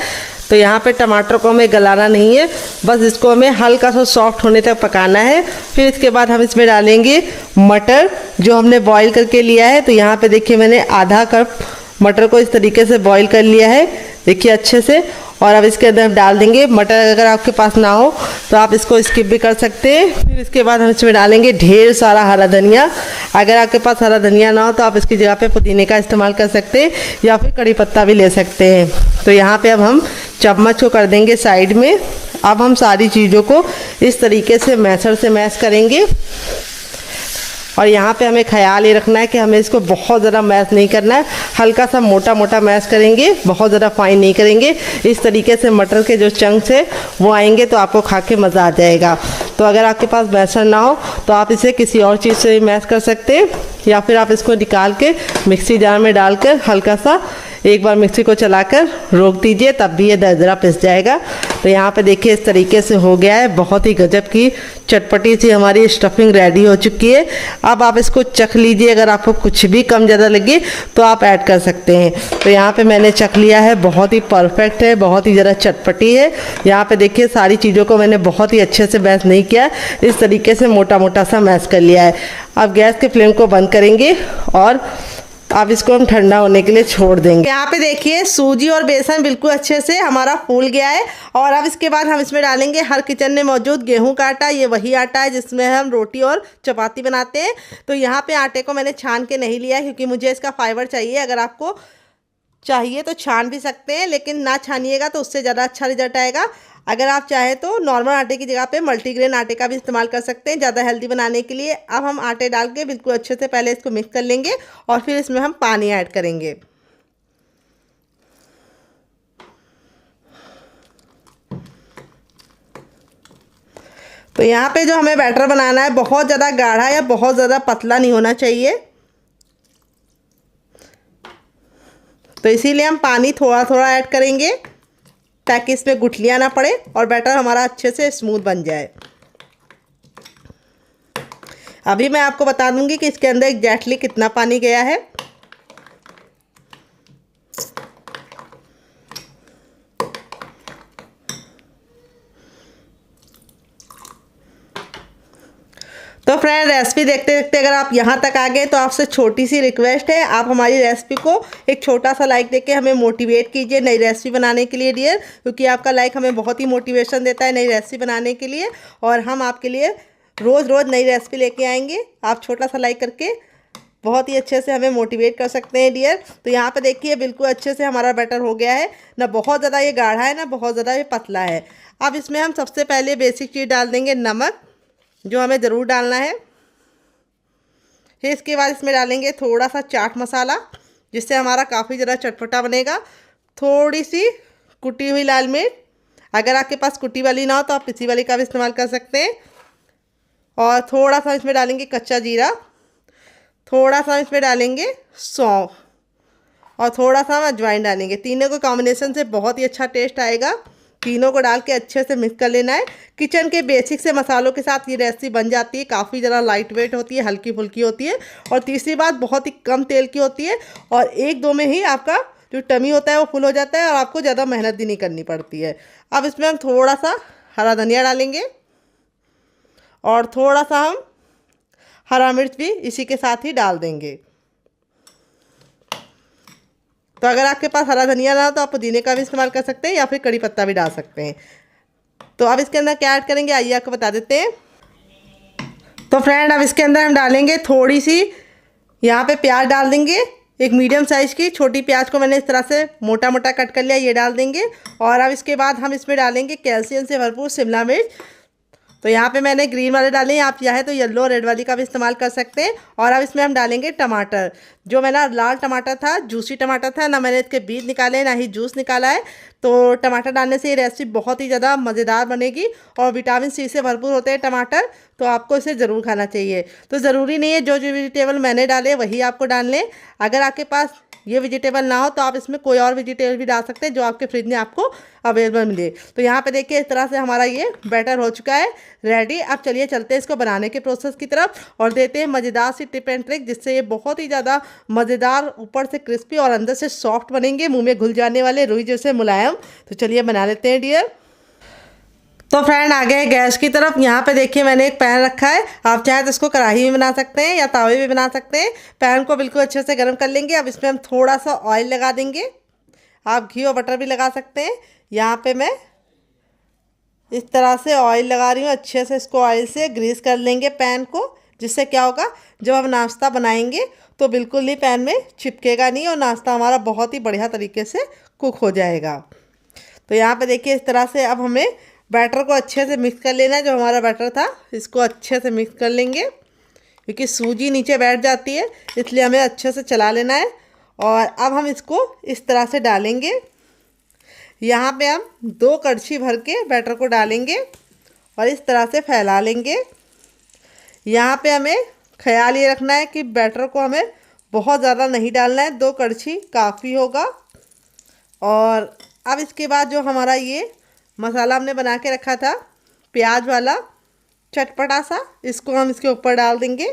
तो यहाँ पे टमाटर को हमें गलाना नहीं है, बस इसको हमें हल्का सा सॉफ्ट होने तक पकाना है। फिर इसके बाद हम इसमें डालेंगे मटर जो हमने बॉईल करके लिया है। तो यहाँ पे देखिए मैंने आधा कप मटर को इस तरीके से बॉईल कर लिया है, देखिए अच्छे से। और अब इसके अंदर हम डाल देंगे मटर। अगर आपके पास ना हो तो आप इसको स्किप भी कर सकते हैं। फिर इसके बाद हम इसमें डालेंगे ढेर सारा हरा धनिया। अगर आपके पास हरा धनिया ना हो तो आप इसकी जगह पे पुदीने का इस्तेमाल कर सकते हैं या फिर कड़ी पत्ता भी ले सकते हैं। तो यहाँ पे अब हम चम्मच को कर देंगे साइड में। अब हम सारी चीज़ों को इस तरीके से मैशर से मैश करेंगे। और यहाँ पे हमें ख्याल ये रखना है कि हमें इसको बहुत ज़्यादा मैश नहीं करना है, हल्का सा मोटा मोटा मैश करेंगे, बहुत ज़्यादा फाइन नहीं करेंगे। इस तरीके से मटर के जो चंक्स है वो आएंगे तो आपको खा के मज़ा आ जाएगा। तो अगर आपके पास मैशर ना हो तो आप इसे किसी और चीज़ से मैश कर सकते हैं या फिर आप इसको निकाल के मिक्सी जार में डालकर हल्का सा एक बार मिक्सी को चलाकर रोक दीजिए, तब भी ये दरदरा पिस जाएगा। तो यहाँ पे देखिए इस तरीके से हो गया है। बहुत ही गजब की चटपटी सी हमारी स्टफिंग रेडी हो चुकी है। अब आप इसको चख लीजिए, अगर आपको कुछ भी कम ज़्यादा लगे तो आप ऐड कर सकते हैं। तो यहाँ पे मैंने चख लिया है, बहुत ही परफेक्ट है, बहुत ही ज़्यादा चटपटी है। यहाँ पे देखिए सारी चीज़ों को मैंने बहुत ही अच्छे से मैश नहीं किया, इस तरीके से मोटा मोटा सा मैश कर लिया है। अब गैस के फ्लेम को बंद करेंगे और अब इसको हम ठंडा होने के लिए छोड़ देंगे। यहाँ पे देखिए सूजी और बेसन बिल्कुल अच्छे से हमारा फूल गया है। और अब इसके बाद हम इसमें डालेंगे हर किचन में मौजूद गेहूं का आटा। ये वही आटा है जिसमें हम रोटी और चपाती बनाते हैं। तो यहाँ पे आटे को मैंने छान के नहीं लिया क्योंकि मुझे इसका फाइबर चाहिए। अगर आपको चाहिए तो छान भी सकते हैं, लेकिन ना छानिएगा तो उससे ज़्यादा अच्छा रिजल्ट आएगा। अगर आप चाहें तो नॉर्मल आटे की जगह पे मल्टीग्रेन आटे का भी इस्तेमाल कर सकते हैं ज़्यादा हेल्दी बनाने के लिए। अब हम आटे डाल के बिल्कुल अच्छे से पहले इसको मिक्स कर लेंगे और फिर इसमें हम पानी ऐड करेंगे। तो यहाँ पे जो हमें बैटर बनाना है बहुत ज़्यादा गाढ़ा या बहुत ज़्यादा पतला नहीं होना चाहिए, तो इसीलिए हम पानी थोड़ा थोड़ा ऐड करेंगे ताकि इसमें गुठलियाँ ना पड़े और बैटर हमारा अच्छे से स्मूथ बन जाए। अभी मैं आपको बता दूंगी कि इसके अंदर एग्जैक्टली कितना पानी गया है। तो फ्रेंड, रेसिपी देखते देखते अगर आप यहाँ तक आ गए तो आपसे छोटी सी रिक्वेस्ट है, आप हमारी रेसिपी को एक छोटा सा लाइक देके हमें मोटिवेट कीजिए नई रेसिपी बनाने के लिए डियर, क्योंकि आपका लाइक हमें बहुत ही मोटिवेशन देता है नई रेसिपी बनाने के लिए, और हम आपके लिए रोज़ रोज़ नई रेसिपी लेके आएंगे। आप छोटा सा लाइक करके बहुत ही अच्छे से हमें मोटिवेट कर सकते हैं डियर। तो यहाँ पे देखिए बिल्कुल अच्छे से हमारा बैटर हो गया है, ना बहुत ज़्यादा ये गाढ़ा है ना बहुत ज़्यादा ये पतला है। अब इसमें हम सबसे पहले बेसिक चीज़ डाल देंगे नमक, जो हमें ज़रूर डालना है। फिर इसके बाद इसमें डालेंगे थोड़ा सा चाट मसाला, जिससे हमारा काफ़ी ज़्यादा चटपटा बनेगा। थोड़ी सी कुटी हुई लाल मिर्च, अगर आपके पास कुटी वाली ना हो तो आप पिसी वाली का भी इस्तेमाल कर सकते हैं। और थोड़ा सा इसमें डालेंगे कच्चा जीरा, थोड़ा सा इसमें डालेंगे सौंफ, और थोड़ा सा हम अजवाइन डालेंगे। तीनों के कॉम्बिनेशन से बहुत ही अच्छा टेस्ट आएगा। तीनों को डाल के अच्छे से मिक्स कर लेना है। किचन के बेसिक से मसालों के साथ ये रेसिपी बन जाती है, काफ़ी ज़्यादा लाइट वेट होती है, हल्की फुल्की होती है, और तीसरी बात बहुत ही कम तेल की होती है, और एक दो में ही आपका जो टमी होता है वो फुल हो जाता है और आपको ज़्यादा मेहनत भी नहीं करनी पड़ती है। अब इसमें हम थोड़ा सा हरा धनिया डालेंगे, और थोड़ा सा हम हरा मिर्च भी इसी के साथ ही डाल देंगे। तो अगर आपके पास हरा धनिया ना हो तो आप पुदीने का भी इस्तेमाल कर सकते हैं, या फिर कड़ी पत्ता भी डाल सकते हैं। तो अब इसके अंदर क्या ऐड करेंगे आइए आपको बता देते हैं। तो फ्रेंड, अब इसके अंदर हम डालेंगे थोड़ी सी यहाँ पे प्याज डाल देंगे। एक मीडियम साइज़ की छोटी प्याज को मैंने इस तरह से मोटा मोटा कट कर लिया, ये डाल देंगे। और अब इसके बाद हम इसमें डालेंगे कैल्शियम से भरपूर शिमला मिर्च। तो यहाँ पे मैंने ग्रीन वाले डाले हैं, आप चाहे तो येलो और रेड वाली का भी इस्तेमाल कर सकते हैं। और अब इसमें हम डालेंगे टमाटर। जो मेरा लाल टमाटर था, जूसी टमाटर था, ना मैंने इसके बीज निकाले ना ही जूस निकाला है। तो टमाटर डालने से ये रेसिपी बहुत ही ज़्यादा मज़ेदार बनेगी, और विटामिन सी से भरपूर होते हैं टमाटर, तो आपको इसे ज़रूर खाना चाहिए। तो ज़रूरी नहीं है जो जो वेजिटेबल मैंने डाले वही आपको डाल लें। अगर आपके पास ये वेजिटेबल ना हो तो आप इसमें कोई और वेजिटेबल भी डाल सकते हैं जो आपके फ्रिज में आपको अवेलेबल मिले। तो यहाँ पे देखिए इस तरह से हमारा ये बैटर हो चुका है रेडी। अब चलिए चलते हैं इसको बनाने के प्रोसेस की तरफ, और देते हैं मज़ेदार सी टिप एंड ट्रिक, जिससे ये बहुत ही ज़्यादा मज़ेदार, ऊपर से क्रिस्पी और अंदर से सॉफ्ट बनेंगे, मुँह में घुल जाने वाले रुई जैसे मुलायम। तो चलिए बना लेते हैं डियर। तो फ्रेंड, आ गए गैस की तरफ। यहाँ पे देखिए मैंने एक पैन रखा है, आप चाहे तो इसको कढ़ाई में बना सकते हैं या तावे में बना सकते हैं। पैन को बिल्कुल अच्छे से गर्म कर लेंगे। अब इसमें हम थोड़ा सा ऑयल लगा देंगे, आप घी और बटर भी लगा सकते हैं। यहाँ पे मैं इस तरह से ऑयल लगा रही हूँ, अच्छे से इसको ऑयल से ग्रीस कर लेंगे पैन को, जिससे क्या होगा जब हम नाश्ता बनाएंगे तो बिल्कुल ही पैन में चिपकेगा नहीं, और नाश्ता हमारा बहुत ही बढ़िया तरीके से कुक हो जाएगा। तो यहाँ पे देखिए इस तरह से अब हमें बैटर को अच्छे से मिक्स कर लेना है। जो हमारा बैटर था इसको अच्छे से मिक्स कर लेंगे, क्योंकि सूजी नीचे बैठ जाती है, इसलिए हमें अच्छे से चला लेना है। और अब हम इसको इस तरह से डालेंगे। यहाँ पे हम 2 कड़छी भर के बैटर को डालेंगे और इस तरह से फैला लेंगे। यहाँ पे हमें ख्याल ये रखना है कि बैटर को हमें बहुत ज़्यादा नहीं डालना है, 2 कड़छी काफ़ी होगा। और अब इसके बाद जो हमारा ये मसाला हमने बना के रखा था प्याज वाला चटपटा सा, इसको हम इसके ऊपर डाल देंगे।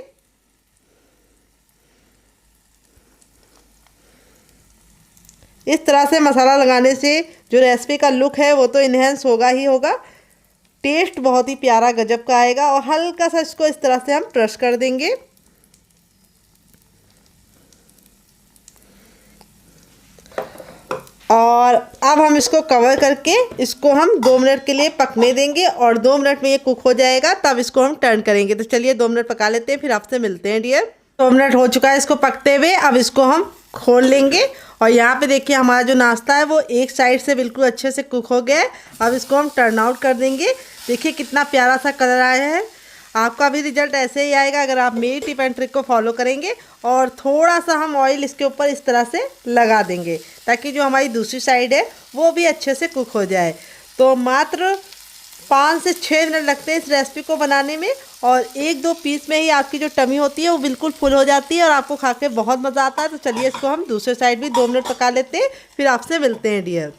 इस तरह से मसाला लगाने से जो रेसिपी का लुक है वो तो इन्हेंस होगा ही होगा, टेस्ट बहुत ही प्यारा गजब का आएगा। और हल्का सा इसको इस तरह से हम क्रश कर देंगे। और अब हम इसको कवर करके इसको हम 2 मिनट के लिए पकने देंगे, और 2 मिनट में ये कुक हो जाएगा, तब इसको हम टर्न करेंगे। तो चलिए 2 मिनट पका लेते हैं, फिर आपसे मिलते हैं डियर। 2 मिनट हो चुका है इसको पकते हुए, अब इसको हम खोल लेंगे। और यहाँ पे देखिए हमारा जो नाश्ता है वो एक साइड से बिल्कुल अच्छे से कुक हो गया है। अब इसको हम टर्न आउट कर देंगे। देखिए कितना प्यारा सा कलर आया है। आपका भी रिजल्ट ऐसे ही आएगा अगर आप मेरी टिप एंड ट्रिक को फॉलो करेंगे। और थोड़ा सा हम ऑयल इसके ऊपर इस तरह से लगा देंगे, ताकि जो हमारी दूसरी साइड है वो भी अच्छे से कुक हो जाए। तो मात्र 5 से 6 मिनट लगते हैं इस रेसिपी को बनाने में, और 1-2 पीस में ही आपकी जो टमी होती है वो बिल्कुल फुल हो जाती है और आपको खा के बहुत मज़ा आता है। तो चलिए इसको हम दूसरे साइड भी 2 मिनट पका लेते हैं, फिर आपसे मिलते हैं डियर।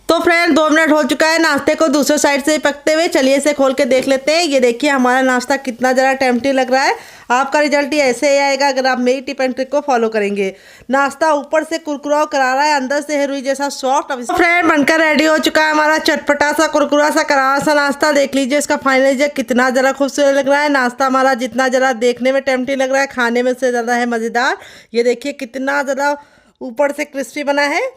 तो फ्रेंड 2 मिनट हो चुका है नाश्ते को दूसरे साइड से पकते हुए। चलिए इसे खोल के देख लेते हैं। ये देखिए हमारा नाश्ता कितना ज़रा टेम्पटिंग लग रहा है। आपका रिजल्ट ही ऐसे ही आएगा अगर आप मेरी टिप एंड ट्रिक को फॉलो करेंगे। नाश्ता ऊपर से कुरकुरा करारा है, अंदर से है रुई जैसा सॉफ्ट। अब फ्रेंड बनकर रेडी हो चुका है हमारा चटपटा सा कुरकुरा सा करारा सा नाश्ता। देख लीजिए इसका फाइनल रिजल्ट कितना ज़रा खूबसूरत लग रहा है। नाश्ता हमारा जितना ज़रा देखने में टेम्पटिंग लग रहा है, खाने में से ज़्यादा है मज़ेदार। ये देखिए कितना ज़रा ऊपर से क्रिस्पी बना है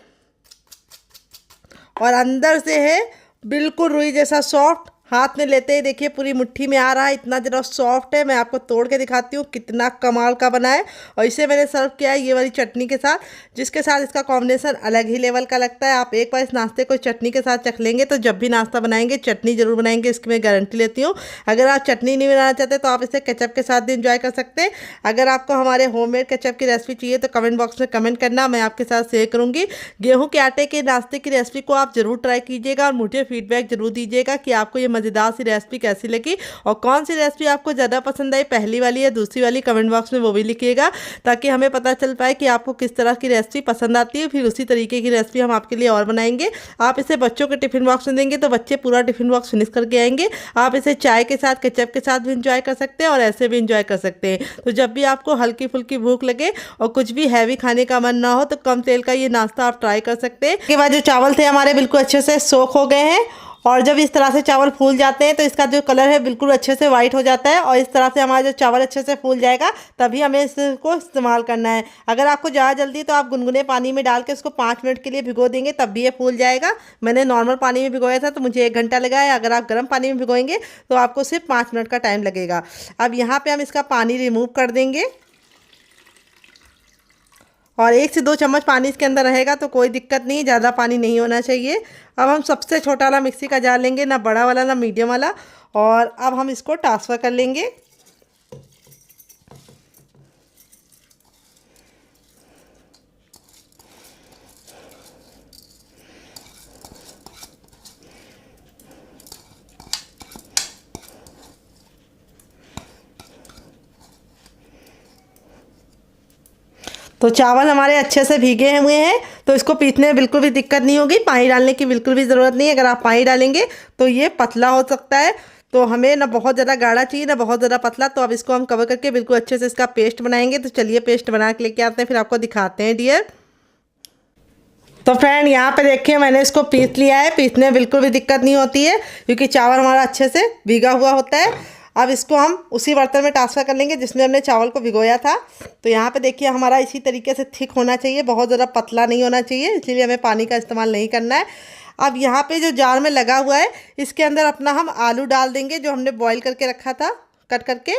और अंदर से है बिल्कुल रुई जैसा सॉफ्ट। हाथ में लेते ही देखिए पूरी मुट्ठी में आ रहा है, इतना ज़रा सॉफ्ट है। मैं आपको तोड़ के दिखाती हूँ कितना कमाल का बना है। और इसे मैंने सर्व किया है ये वाली चटनी के साथ, जिसके साथ इसका कॉम्बिनेशन अलग ही लेवल का लगता है। आप एक बार इस नाश्ते को चटनी के साथ चख लेंगे तो जब भी नाश्ता बनाएंगे चटनी ज़रूर बनाएंगे, इसकी मैं गारंटी लेती हूँ। अगर आप चटनी नहीं बनाना चाहते तो आप इसे केचप के साथ भी इंजॉय कर सकते हैं। अगर आपको हमारे होममेड केचप की रेसिपी चाहिए तो कमेंट बॉक्स में कमेंट करना, मैं आपके साथ शेयर करूँगी। गेहूँ के आटे के नाश्ते की रेसिपी को आप ज़रूर ट्राई कीजिएगा और मुझे फीडबैक जरूर दीजिएगा कि आपको ये मज़ेदार सी रेसिपी कैसी लगी और कौन सी रेसिपी आपको ज़्यादा पसंद आई, पहली वाली या दूसरी वाली। कमेंट बॉक्स में वो भी लिखिएगा ताकि हमें पता चल पाए कि आपको किस तरह की रेसिपी पसंद आती है। फिर उसी तरीके की रेसिपी हम आपके लिए और बनाएंगे। आप इसे बच्चों के टिफिन बॉक्स में देंगे तो बच्चे पूरा टिफिन बॉक्स फिनिश करके आएंगे। आप इसे चाय के साथ केचप के साथ भी इंजॉय कर सकते हैं और ऐसे भी इंजॉय कर सकते हैं। तो जब भी आपको हल्की फुल्की भूख लगे और कुछ भी हैवी खाने का मन ना हो तो कम तेल का ये नाश्ता आप ट्राई कर सकते हैं। इसके बाद जो चावल थे हमारे बिल्कुल अच्छे से सोख हो गए हैं और जब इस तरह से चावल फूल जाते हैं तो इसका जो कलर है बिल्कुल अच्छे से वाइट हो जाता है। और इस तरह से हमारा जो चावल अच्छे से फूल जाएगा तभी हमें इसको इस्तेमाल करना है। अगर आपको ज़्यादा जल्दी तो आप गुनगुने पानी में डाल के उसको 5 मिनट के लिए भिगो देंगे तब भी ये फूल जाएगा। मैंने नॉर्मल पानी में भिगोया था तो मुझे 1 घंटा लगा है। अगर आप गर्म पानी में भिगोएंगे तो आपको सिर्फ 5 मिनट का टाइम लगेगा। अब यहाँ पर हम इसका पानी रिमूव कर देंगे और 1 से 2 चम्मच पानी इसके अंदर रहेगा तो कोई दिक्कत नहीं, ज़्यादा पानी नहीं होना चाहिए। अब हम सबसे छोटा वाला मिक्सी का जार लेंगे, ना बड़ा वाला ना मीडियम वाला, और अब हम इसको ट्रांसफ़र कर लेंगे। तो चावल हमारे अच्छे से भीगे हुए हैं तो इसको पीसने में बिल्कुल भी दिक्कत नहीं होगी। पानी डालने की बिल्कुल भी ज़रूरत नहीं है। अगर आप पानी डालेंगे तो ये पतला हो सकता है। तो हमें ना बहुत ज़्यादा गाढ़ा चाहिए ना बहुत ज़्यादा पतला। तो अब इसको हम कवर करके बिल्कुल अच्छे से इसका पेस्ट बनाएंगे। तो चलिए पेस्ट बना के लेके आते हैं, फिर आपको दिखाते हैं डियर। तो फ्रेंड यहाँ पे देखिए मैंने इसको पीस लिया है। पीसने में बिल्कुल भी दिक्कत नहीं होती है क्योंकि चावल हमारा अच्छे से भीगा हुआ होता है। अब इसको हम उसी बर्तन में ट्रांसफ़र कर लेंगे जिसमें हमने चावल को भिगोया था। तो यहाँ पे देखिए हमारा इसी तरीके से थिक होना चाहिए, बहुत ज़्यादा पतला नहीं होना चाहिए, इसीलिए हमें पानी का इस्तेमाल नहीं करना है। अब यहाँ पे जो जार में लगा हुआ है इसके अंदर अपना हम आलू डाल देंगे जो हमने बॉईल करके रखा था कट करके,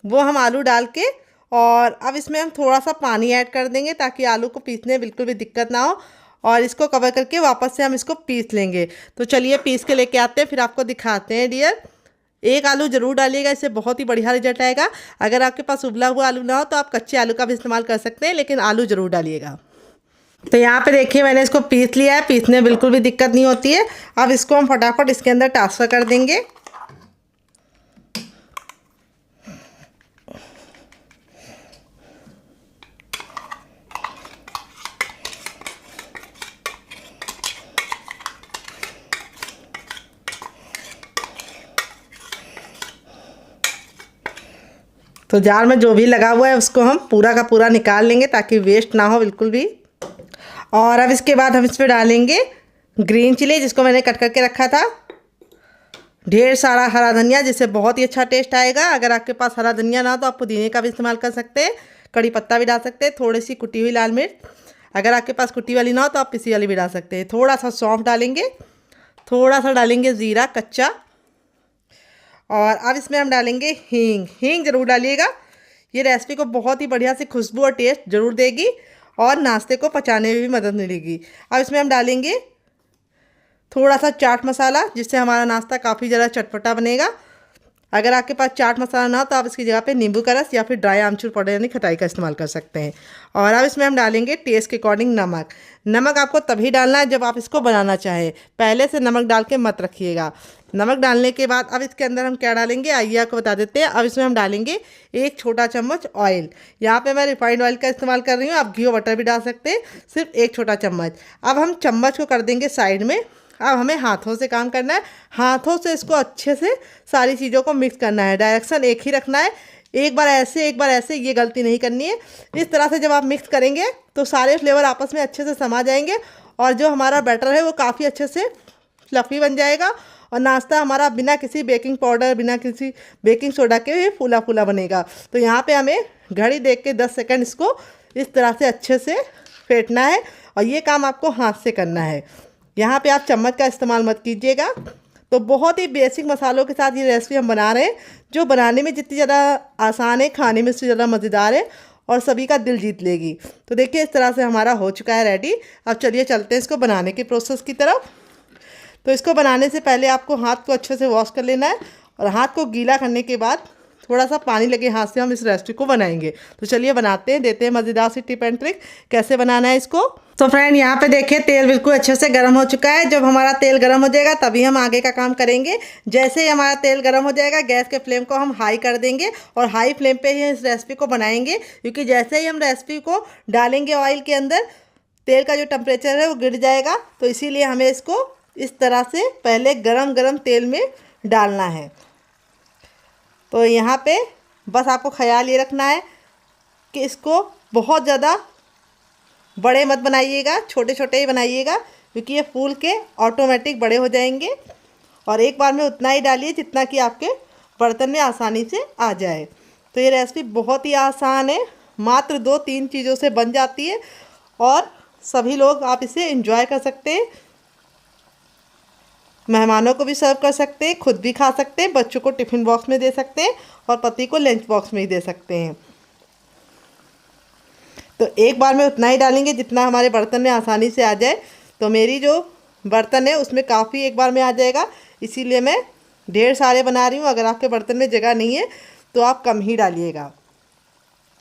वो हम आलू डाल के और अब इसमें हम थोड़ा सा पानी ऐड कर देंगे ताकि आलू को पीसने में बिल्कुल भी दिक्कत ना हो। और इसको कवर करके वापस से हम इसको पीस लेंगे। तो चलिए पीस के लेके आते हैं, फिर आपको दिखाते हैं डियर। एक आलू ज़रूर डालिएगा, इससे बहुत ही बढ़िया रिजल्ट आएगा। अगर आपके पास उबला हुआ आलू ना हो तो आप कच्चे आलू का भी इस्तेमाल कर सकते हैं, लेकिन आलू ज़रूर डालिएगा। तो यहाँ पे देखिए मैंने इसको पीस लिया है, पीसने में बिल्कुल भी दिक्कत नहीं होती है। अब इसको हम फटाफट इसके अंदर ट्रांसफ़र कर देंगे। तो जार में जो भी लगा हुआ है उसको हम पूरा का पूरा निकाल लेंगे ताकि वेस्ट ना हो बिल्कुल भी। और अब इसके बाद हम इसमें डालेंगे ग्रीन चिली जिसको मैंने कट करके रखा था, ढेर सारा हरा धनिया जिससे बहुत ही अच्छा टेस्ट आएगा। अगर आपके पास हरा धनिया ना हो तो आप पुदीने का भी इस्तेमाल कर सकते हैं, कड़ी पत्ता भी डाल सकते हैं, थोड़ी सी कुटी हुई लाल मिर्च। अगर आपके पास कुटी वाली ना हो तो आप पिसी वाली भी डाल सकते हैं। थोड़ा सा सौंफ डालेंगे, थोड़ा सा डालेंगे ज़ीरा कच्चा, और अब इसमें हम डालेंगे हींग। हींग ज़रूर डालिएगा, ये रेसिपी को बहुत ही बढ़िया सी खुशबू और टेस्ट ज़रूर देगी और नाश्ते को पचाने में भी मदद मिलेगी। अब इसमें हम डालेंगे थोड़ा सा चाट मसाला जिससे हमारा नाश्ता काफ़ी ज़्यादा चटपटा बनेगा। अगर आपके पास चाट मसाला ना हो तो आप इसकी जगह पे नींबू का रस या फिर ड्राई आमचूर पाउडर यानी खटाई का इस्तेमाल कर सकते हैं। और अब इसमें हम डालेंगे टेस्ट के अकॉर्डिंग नमक। नमक आपको तभी डालना है जब आप इसको बनाना चाहें, पहले से नमक डाल के मत रखिएगा। नमक डालने के बाद अब इसके अंदर हम क्या डालेंगे आइए आपको बता देते हैं। अब इसमें हम डालेंगे 1 छोटा चम्मच ऑयल। यहाँ पे मैं रिफाइंड ऑयल का इस्तेमाल कर रही हूँ, आप घी और बटर भी डाल सकते हैं, सिर्फ 1 छोटा चम्मच। अब हम चम्मच को कर देंगे साइड में अब हमें हाथों से काम करना है। हाथों से इसको अच्छे से सारी चीज़ों को मिक्स करना है। डायरेक्शन एक ही रखना है, एक बार ऐसे एक बार ऐसे, ये गलती नहीं करनी है। इस तरह से जब आप मिक्स करेंगे तो सारे फ्लेवर आपस में अच्छे से समा जाएंगे और जो हमारा बैटर है वो काफ़ी अच्छे से फ्लफ़ी बन जाएगा और नाश्ता हमारा बिना किसी बेकिंग पाउडर, बिना किसी बेकिंग सोडा के भी फूला फूला बनेगा। तो यहाँ पे हमें घड़ी देख के 10 सेकंड इसको इस तरह से अच्छे से फेंटना है और ये काम आपको हाथ से करना है। यहाँ पे आप चम्मच का इस्तेमाल मत कीजिएगा। तो बहुत ही बेसिक मसालों के साथ ये रेसिपी हम बना रहे हैं, जो बनाने में जितनी ज़्यादा आसान है, खाने में उससे ज़्यादा मज़ेदार है और सभी का दिल जीत लेगी। तो देखिए इस तरह से हमारा हो चुका है रेडी। अब चलिए चलते हैं इसको बनाने के प्रोसेस की तरफ। तो इसको बनाने से पहले आपको हाथ को अच्छे से वॉश कर लेना है और हाथ को गीला करने के बाद थोड़ा सा पानी लगे हाथ से हम इस रेसिपी को बनाएंगे। तो चलिए बनाते हैं, देते हैं मज़ेदार सी टिप एंड ट्रिक कैसे बनाना है इसको। तो फ्रेंड यहाँ पे देखिए तेल बिल्कुल अच्छे से गर्म हो चुका है। जब हमारा तेल गर्म हो जाएगा तभी हम आगे का काम करेंगे। जैसे ही हमारा तेल गर्म हो जाएगा गैस के फ्लेम को हम हाई कर देंगे और हाई फ्लेम पे ही इस रेसिपी को बनाएंगे, क्योंकि जैसे ही हम रेसिपी को डालेंगे ऑयल के अंदर तेल का जो टेम्परेचर है वो गिर जाएगा। तो इसीलिए हमें इसको इस तरह से पहले गरम गरम तेल में डालना है। तो यहाँ पे बस आपको ख्याल ये रखना है कि इसको बहुत ज़्यादा बड़े मत बनाइएगा, छोटे छोटे ही बनाइएगा, क्योंकि ये फूल के ऑटोमेटिक बड़े हो जाएंगे। और एक बार में उतना ही डालिए जितना कि आपके बर्तन में आसानी से आ जाए। तो ये रेसिपी बहुत ही आसान है, मात्र 2-3 चीज़ों से बन जाती है और सभी लोग आप इसे एंजॉय कर सकते हैं। मेहमानों को भी सर्व कर सकते हैं, खुद भी खा सकते हैं, बच्चों को टिफ़िन बॉक्स में दे सकते हैं और पति को लंच बॉक्स में ही दे सकते हैं। तो एक बार में उतना ही डालेंगे जितना हमारे बर्तन में आसानी से आ जाए। तो मेरी जो बर्तन है उसमें काफ़ी एक बार में आ जाएगा, इसीलिए मैं ढेर सारे बना रही हूँ। अगर आपके बर्तन में जगह नहीं है तो आप कम ही डालिएगा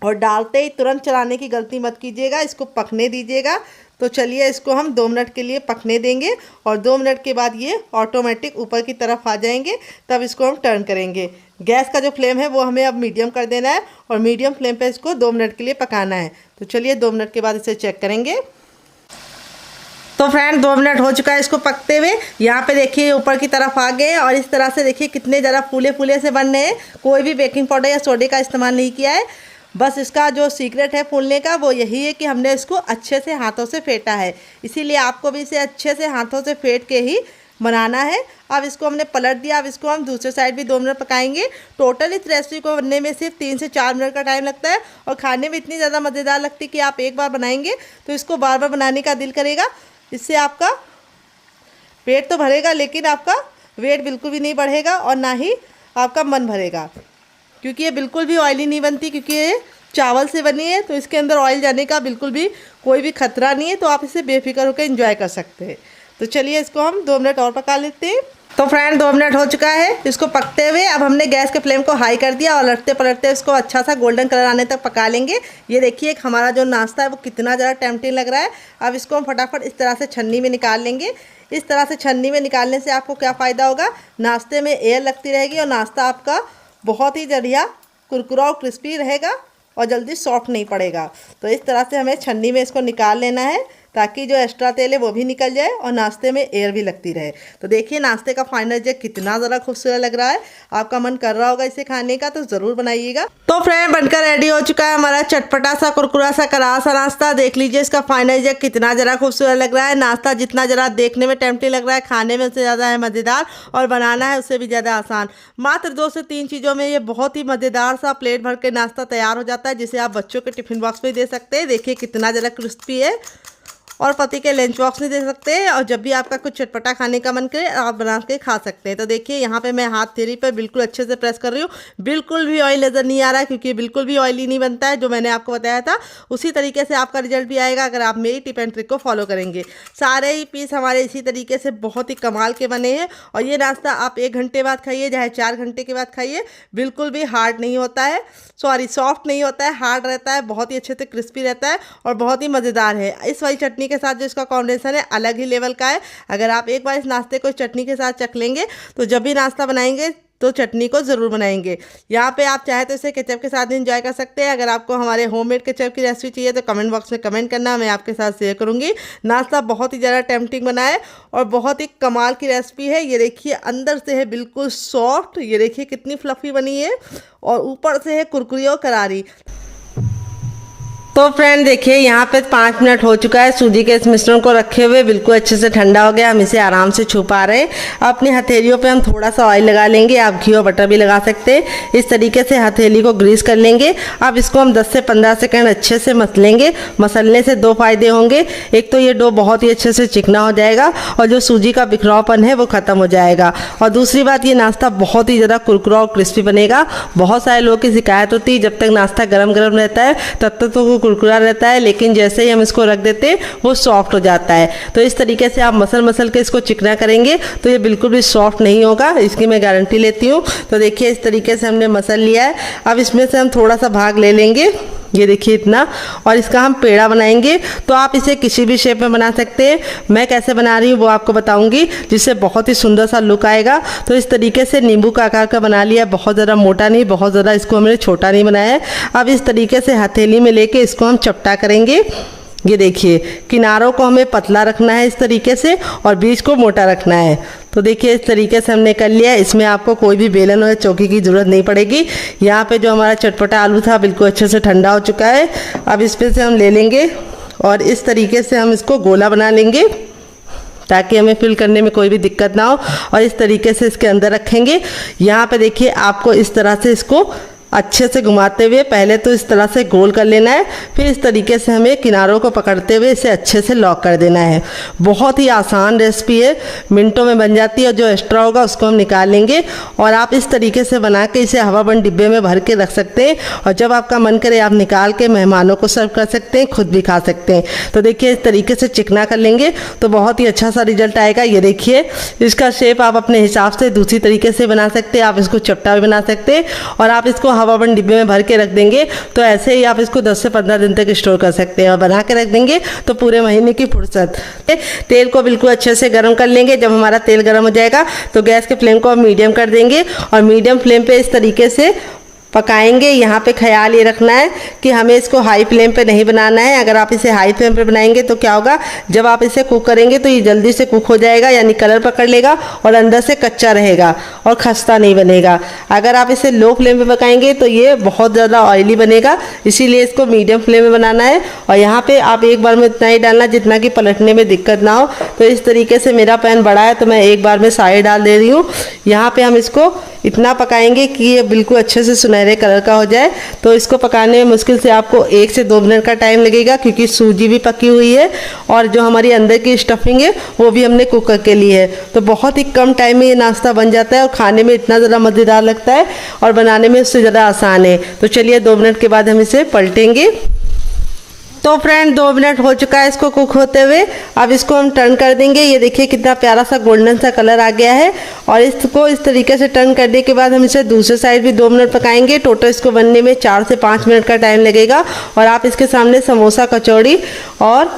और डालते ही तुरंत चलाने की गलती मत कीजिएगा, इसको पकने दीजिएगा। तो चलिए इसको हम 2 मिनट के लिए पकने देंगे और 2 मिनट के बाद ये ऑटोमेटिक ऊपर की तरफ आ जाएंगे, तब इसको हम टर्न करेंगे। गैस का जो फ्लेम है वो हमें अब मीडियम कर देना है और मीडियम फ्लेम पे इसको 2 मिनट के लिए पकाना है। तो चलिए 2 मिनट के बाद इसे चेक करेंगे। तो फ्रेंड 2 मिनट हो चुका है इसको पकते हुए। यहाँ पे देखिए ऊपर की तरफ आ गए और इस तरह से देखिए कितने ज़्यादा फूले फूले से बन रहे हैं। कोई भी बेकिंग पाउडर या सोडे का इस्तेमाल नहीं किया है। बस इसका जो सीक्रेट है फूलने का वो यही है कि हमने इसको अच्छे से हाथों से फेंटा है, इसीलिए आपको भी इसे अच्छे से हाथों से फेंट के ही बनाना है। अब इसको हमने पलट दिया, अब इसको हम दूसरे साइड भी 2 मिनट पकाएंगे। टोटल इस रेसिपी को बनने में सिर्फ 3 से 4 मिनट का टाइम लगता है और खाने में इतनी ज़्यादा मज़ेदार लगती है कि आप एक बार बनाएंगे तो इसको बार बार बनाने का दिल करेगा। इससे आपका पेट तो भरेगा लेकिन आपका वेट बिल्कुल भी नहीं बढ़ेगा और ना ही आपका मन भरेगा, क्योंकि ये बिल्कुल भी ऑयली नहीं बनती, क्योंकि ये चावल से बनी है तो इसके अंदर ऑयल जाने का बिल्कुल भी कोई भी खतरा नहीं है। तो आप इसे बेफिक्र होकर एंजॉय कर सकते हैं। तो चलिए इसको हम 2 मिनट और पका लेते हैं। तो फ्रेंड 2 मिनट हो चुका है इसको पकते हुए। अब हमने गैस के फ्लेम को हाई कर दिया और लटते पलटते इसको अच्छा सा गोल्डन कलर आने तक पका लेंगे। ये देखिए हमारा जो नाश्ता है वो कितना ज़्यादा टेम्पटिंग लग रहा है। अब इसको हम फटाफट इस तरह से छन्नी में निकाल लेंगे। इस तरह से छन्नी में निकालने से आपको क्या फ़ायदा होगा, नाश्ते में एयर लगती रहेगी और नाश्ता आपका बहुत ही बढ़िया कुरकुरा और क्रिस्पी रहेगा और जल्दी सॉफ्ट नहीं पड़ेगा। तो इस तरह से हमें छन्नी में इसको निकाल लेना है ताकि जो एक्स्ट्रा तेल है वो भी निकल जाए और नाश्ते में एयर भी लगती रहे। तो देखिए नाश्ते का फाइनल जो कितना ज़्यादा खूबसूरत लग रहा है। आपका मन कर रहा होगा इसे खाने का, तो ज़रूर बनाइएगा। तो फ्रेंड बनकर रेडी हो चुका है हमारा चटपटा सा कुरकुरा सा करारा सा नाश्ता। देख लीजिए इसका फाइनल जो कितना ज़रा खूबसूरत लग रहा है। नाश्ता जितना ज़रा देखने में टेम्पटिंग लग रहा है, खाने में उससे ज़्यादा है मज़ेदार और बनाना है उससे भी ज़्यादा आसान। मात्र 2 से 3 चीज़ों में ये बहुत ही मज़ेदार सा प्लेट भर के नाश्ता तैयार हो जाता है, जिसे आप बच्चों के टिफ़िन बॉक्स में दे सकते हैं। देखिए कितना ज़रा क्रिस्पी है और पति के लंच बॉक्स में दे सकते हैं। और जब भी आपका कुछ चटपटा खाने का मन करे आप बना के खा सकते हैं। तो देखिए यहाँ पे मैं हाथ थेली पर बिल्कुल अच्छे से प्रेस कर रही हूँ। बिल्कुल भी ऑयल नज़र नहीं आ रहा है, क्योंकि बिल्कुल भी ऑयली नहीं बनता है। जो मैंने आपको बताया था उसी तरीके से आपका रिजल्ट भी आएगा अगर आप मेरी टिप एंड ट्रिक को फॉलो करेंगे। सारे ही पीस हमारे इसी तरीके से बहुत ही कमाल के बने हैं और ये नाश्ता आप 1 घंटे बाद खाइए चाहे 4 घंटे के बाद खाइए, बिल्कुल भी हार्ड नहीं होता है, सॉफ्ट नहीं होता है, हार्ड रहता है, बहुत ही अच्छे से क्रिस्पी रहता है और बहुत ही मज़ेदार है। इस वाली चटनी के साथ जो इसका कॉम्बिनेशन है अलग ही लेवल का है। अगर आप एक बार इस नाश्ते को चटनी के साथ चख लेंगे तो जब भी नाश्ता बनाएंगे तो चटनी को ज़रूर बनाएंगे। यहाँ पे आप चाहे तो इसे केचप के साथ एंजॉय कर सकते हैं। अगर आपको हमारे होममेड केचप की रेसिपी चाहिए तो कमेंट बॉक्स में कमेंट करना, मैं आपके साथ शेयर करूँगी। नाश्ता बहुत ही ज़्यादा टेम्पटिंग बना है और बहुत ही कमाल की रेसिपी है। ये देखिए अंदर से है बिल्कुल सॉफ्ट, ये देखिए कितनी फ्लफ़ी बनी है और ऊपर से है कुरकुरी और करारी। तो फ्रेंड देखिए यहाँ पे 5 मिनट हो चुका है सूजी के इस मिश्रण को रखे हुए, बिल्कुल अच्छे से ठंडा हो गया। हम इसे आराम से छू पा रहे हैं। अपनी हथेलियों पे हम थोड़ा सा ऑयल लगा लेंगे, आप घी और बटर भी लगा सकते हैं। इस तरीके से हथेली को ग्रीस कर लेंगे। अब इसको हम 10 से 15 सेकंड अच्छे से मसलेंगे। मसलने से 2 फायदे होंगे, एक तो ये डो बहुत ही अच्छे से चिकना हो जाएगा और जो सूजी का बिखरावपन है वो ख़त्म हो जाएगा, और दूसरी बात ये नाश्ता बहुत ही ज़्यादा कुरकुरा और क्रिस्पी बनेगा। बहुत सारे लोगों की शिकायत होती है जब तक नाश्ता गर्म गर्म रहता है तब तक तो कुरकुरा रहता है, लेकिन जैसे ही हम इसको रख देते हैं वो सॉफ्ट हो जाता है। तो इस तरीके से आप मसल के इसको चिकना करेंगे तो ये बिल्कुल भी सॉफ्ट नहीं होगा, इसकी मैं गारंटी लेती हूँ। तो देखिए इस तरीके से हमने मसल लिया है। अब इसमें से हम थोड़ा सा भाग ले लेंगे, ये देखिए इतना, और इसका हम पेड़ा बनाएंगे। तो आप इसे किसी भी शेप में बना सकते हैं। मैं कैसे बना रही हूँ वो आपको बताऊंगी, जिससे बहुत ही सुंदर सा लुक आएगा। तो इस तरीके से नींबू का आकार का बना लिया, बहुत ज़्यादा मोटा नहीं, बहुत ज़्यादा इसको हमने छोटा नहीं बनाया है। अब इस तरीके से हथेली में लेके इसको हम चपटा करेंगे। ये देखिए किनारों को हमें पतला रखना है इस तरीके से, और बीच को मोटा रखना है। तो देखिए इस तरीके से हमने कर लिया। इसमें आपको कोई भी बेलन और चौकी की ज़रूरत नहीं पड़ेगी। यहाँ पे जो हमारा चटपटा आलू था बिल्कुल अच्छे से ठंडा हो चुका है। अब इस पे से हम ले लेंगे और इस तरीके से हम इसको गोला बना लेंगे ताकि हमें फिल करने में कोई भी दिक्कत ना हो, और इस तरीके से इसके अंदर रखेंगे। यहाँ पे देखिए आपको इस तरह से इसको अच्छे से घुमाते हुए पहले तो इस तरह से गोल कर लेना है, फिर इस तरीके से हमें किनारों को पकड़ते हुए इसे अच्छे से लॉक कर देना है। बहुत ही आसान रेसिपी है, मिनटों में बन जाती है। और जो एक्स्ट्रा होगा उसको हम निकाल लेंगे, और आप इस तरीके से बना के इसे हवाबंद डिब्बे में भर के रख सकते हैं, और जब आपका मन करे आप निकाल के मेहमानों को सर्व कर सकते हैं, खुद भी खा सकते हैं। तो देखिए इस तरीके से चिकना कर लेंगे तो बहुत ही अच्छा सा रिजल्ट आएगा। ये देखिए इसका शेप आप अपने हिसाब से दूसरी तरीके से बना सकते हैं, आप इसको चपटा भी बना सकते हैं, और आप इसको हवाबंद डिब्बे में भर के रख देंगे तो ऐसे ही आप इसको 10 से 15 दिन तक स्टोर कर सकते हैं, और बना के रख देंगे तो पूरे महीने की फुर्सत। तेल को बिल्कुल अच्छे से गर्म कर लेंगे। जब हमारा तेल गर्म हो जाएगा तो गैस के फ्लेम को हम मीडियम कर देंगे, और मीडियम फ्लेम पे इस तरीके से पकाएंगे। यहाँ पे ख्याल ये रखना है कि हमें इसको हाई फ्लेम पे नहीं बनाना है। अगर आप इसे हाई फ्लेम पे बनाएंगे तो क्या होगा, जब आप इसे कुक करेंगे तो ये जल्दी से कुक हो जाएगा, यानी कलर पकड़ लेगा और अंदर से कच्चा रहेगा और खस्ता नहीं बनेगा। अगर आप इसे लो फ्लेम पे पकाएंगे तो ये बहुत ज़्यादा ऑयली बनेगा, इसीलिए इसको मीडियम फ्लेम में बनाना है। और यहाँ पर आप एक बार में इतना ही डालना जितना कि पलटने में दिक्कत ना हो। तो इस तरीके से मेरा पैन बड़ा है तो मैं एक बार में सारे डाल दे रही हूँ। यहाँ पर हम इसको इतना पकाएंगे कि ये बिल्कुल अच्छे से सुनहरे कलर का हो जाए। तो इसको पकाने में मुश्किल से आपको 1 से 2 मिनट का टाइम लगेगा, क्योंकि सूजी भी पकी हुई है और जो हमारी अंदर की स्टफिंग है वो भी हमने कुक करके ली है। तो बहुत ही कम टाइम में ये नाश्ता बन जाता है और खाने में इतना ज़्यादा मज़ेदार लगता है और बनाने में उससे ज़्यादा आसान है। तो चलिए 2 मिनट के बाद हम इसे पलटेंगे। तो फ्रेंड 2 मिनट हो चुका है इसको कुक होते हुए। अब इसको हम टर्न कर देंगे। ये देखिए कितना प्यारा सा गोल्डन सा कलर आ गया है, और इसको इस तरीके से टर्न करने के बाद हम इसे दूसरे साइड भी 2 मिनट पकाएंगे। टोटल इसको बनने में 4 से 5 मिनट का टाइम लगेगा, और आप इसके सामने समोसा, कचौड़ी और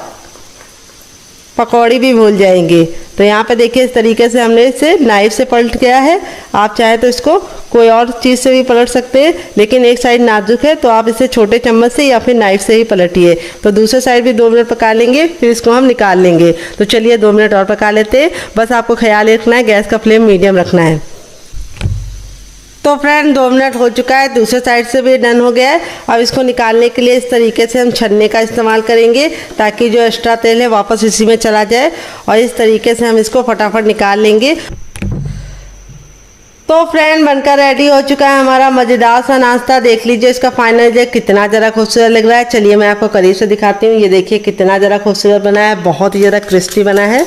पकौड़ी भी भूल जाएंगे। तो यहाँ पे देखिए इस तरीके से हमने इसे नाइफ से पलट गया है। आप चाहे तो इसको कोई और चीज़ से भी पलट सकते हैं, लेकिन एक साइड नाजुक है तो आप इसे छोटे चम्मच से या फिर नाइफ से ही पलटिए। तो दूसरे साइड भी 2 मिनट पका लेंगे, फिर इसको हम निकाल लेंगे। तो चलिए 2 मिनट और पका लेते हैं। बस आपको ख्याल रखना है गैस का फ्लेम मीडियम रखना है। तो फ्रेंड 2 मिनट हो चुका है, दूसरे साइड से भी डन हो गया है। अब इसको निकालने के लिए इस तरीके से हम छन्ने का इस्तेमाल करेंगे ताकि जो एक्स्ट्रा तेल है वापस इसी में चला जाए, और इस तरीके से हम इसको फटाफट निकाल लेंगे। तो फ्रेंड बनकर रेडी हो चुका है हमारा मज़ेदार सा नाश्ता। देख लीजिए इसका फाइनल रिजल्ट कितना ज़रा खूबसूरत लग रहा है। चलिए मैं आपको करीब से दिखाती हूँ। ये देखिए कितना ज़रा खूबसूरत बना है, बहुत ही ज़्यादा क्रिस्पी बना है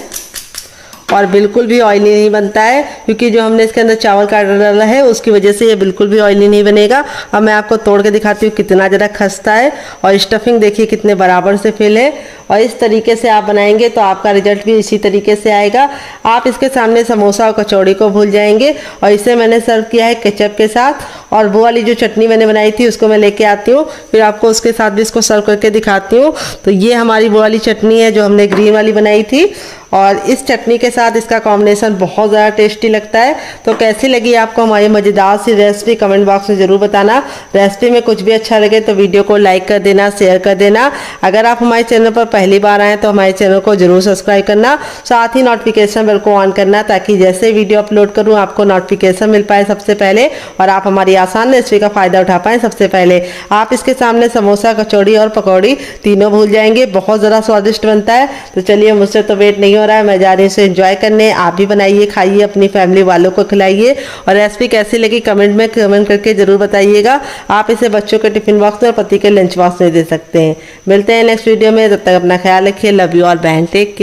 और बिल्कुल भी ऑयली नहीं बनता है, क्योंकि जो हमने इसके अंदर चावल का आटा डाला है उसकी वजह से ये बिल्कुल भी ऑयली नहीं बनेगा। अब मैं आपको तोड़ के दिखाती हूँ कितना ज़रा खस्ता है, और स्टफिंग देखिए कितने बराबर से फिल है और इस तरीके से आप बनाएंगे तो आपका रिजल्ट भी इसी तरीके से आएगा। आप इसके सामने समोसा और कचौड़ी को भूल जाएंगे। और इसे मैंने सर्व किया है केचप के साथ, और वो वाली जो चटनी मैंने बनाई थी उसको मैं लेके आती हूँ, फिर आपको उसके साथ भी इसको सर्व करके दिखाती हूँ। तो ये हमारी वो वाली चटनी है जो हमने ग्रीन वाली बनाई थी, और इस चटनी के साथ इसका कॉम्बिनेशन बहुत ज़्यादा टेस्टी लगता है। तो कैसी लगी आपको हमारी मज़ेदार सी रेसिपी कमेंट बॉक्स में ज़रूर बताना। रेसिपी में कुछ भी अच्छा लगे तो वीडियो को लाइक कर देना, शेयर कर देना। अगर आप हमारे चैनल पर पहली बार आएँ तो हमारे चैनल को जरूर सब्सक्राइब करना, साथ ही नोटिफिकेशन बेल को ऑन करना, ताकि जैसे वीडियो अपलोड करूँ आपको नोटिफिकेशन मिल पाए सबसे पहले, और आप हमारी आसान रेसिपी का फ़ायदा उठा पाएँ सबसे पहले। आप इसके सामने समोसा, कचौड़ी और पकौड़ी तीनों भूल जाएंगे, बहुत ज़्यादा स्वादिष्ट बनता है। तो चलिए, मुझसे तो वेट नहीं हो रहा है, मैं जा रही हूँ इसे एंजॉय करने। आप भी बनाइए, खाइए, अपनी फैमिली वालों को खिलाइए, और रेसिपी कैसी लगी कमेंट में कमेंट करके जरूर बताइएगा। आप इसे बच्चों के टिफिन बॉक्स में और पति के लंच बॉक्स में दे सकते हैं। मिलते हैं नेक्स्ट वीडियो में, तब तक अपना ख्याल रखिए। लव यू ऑल, बहन, टेक केयर।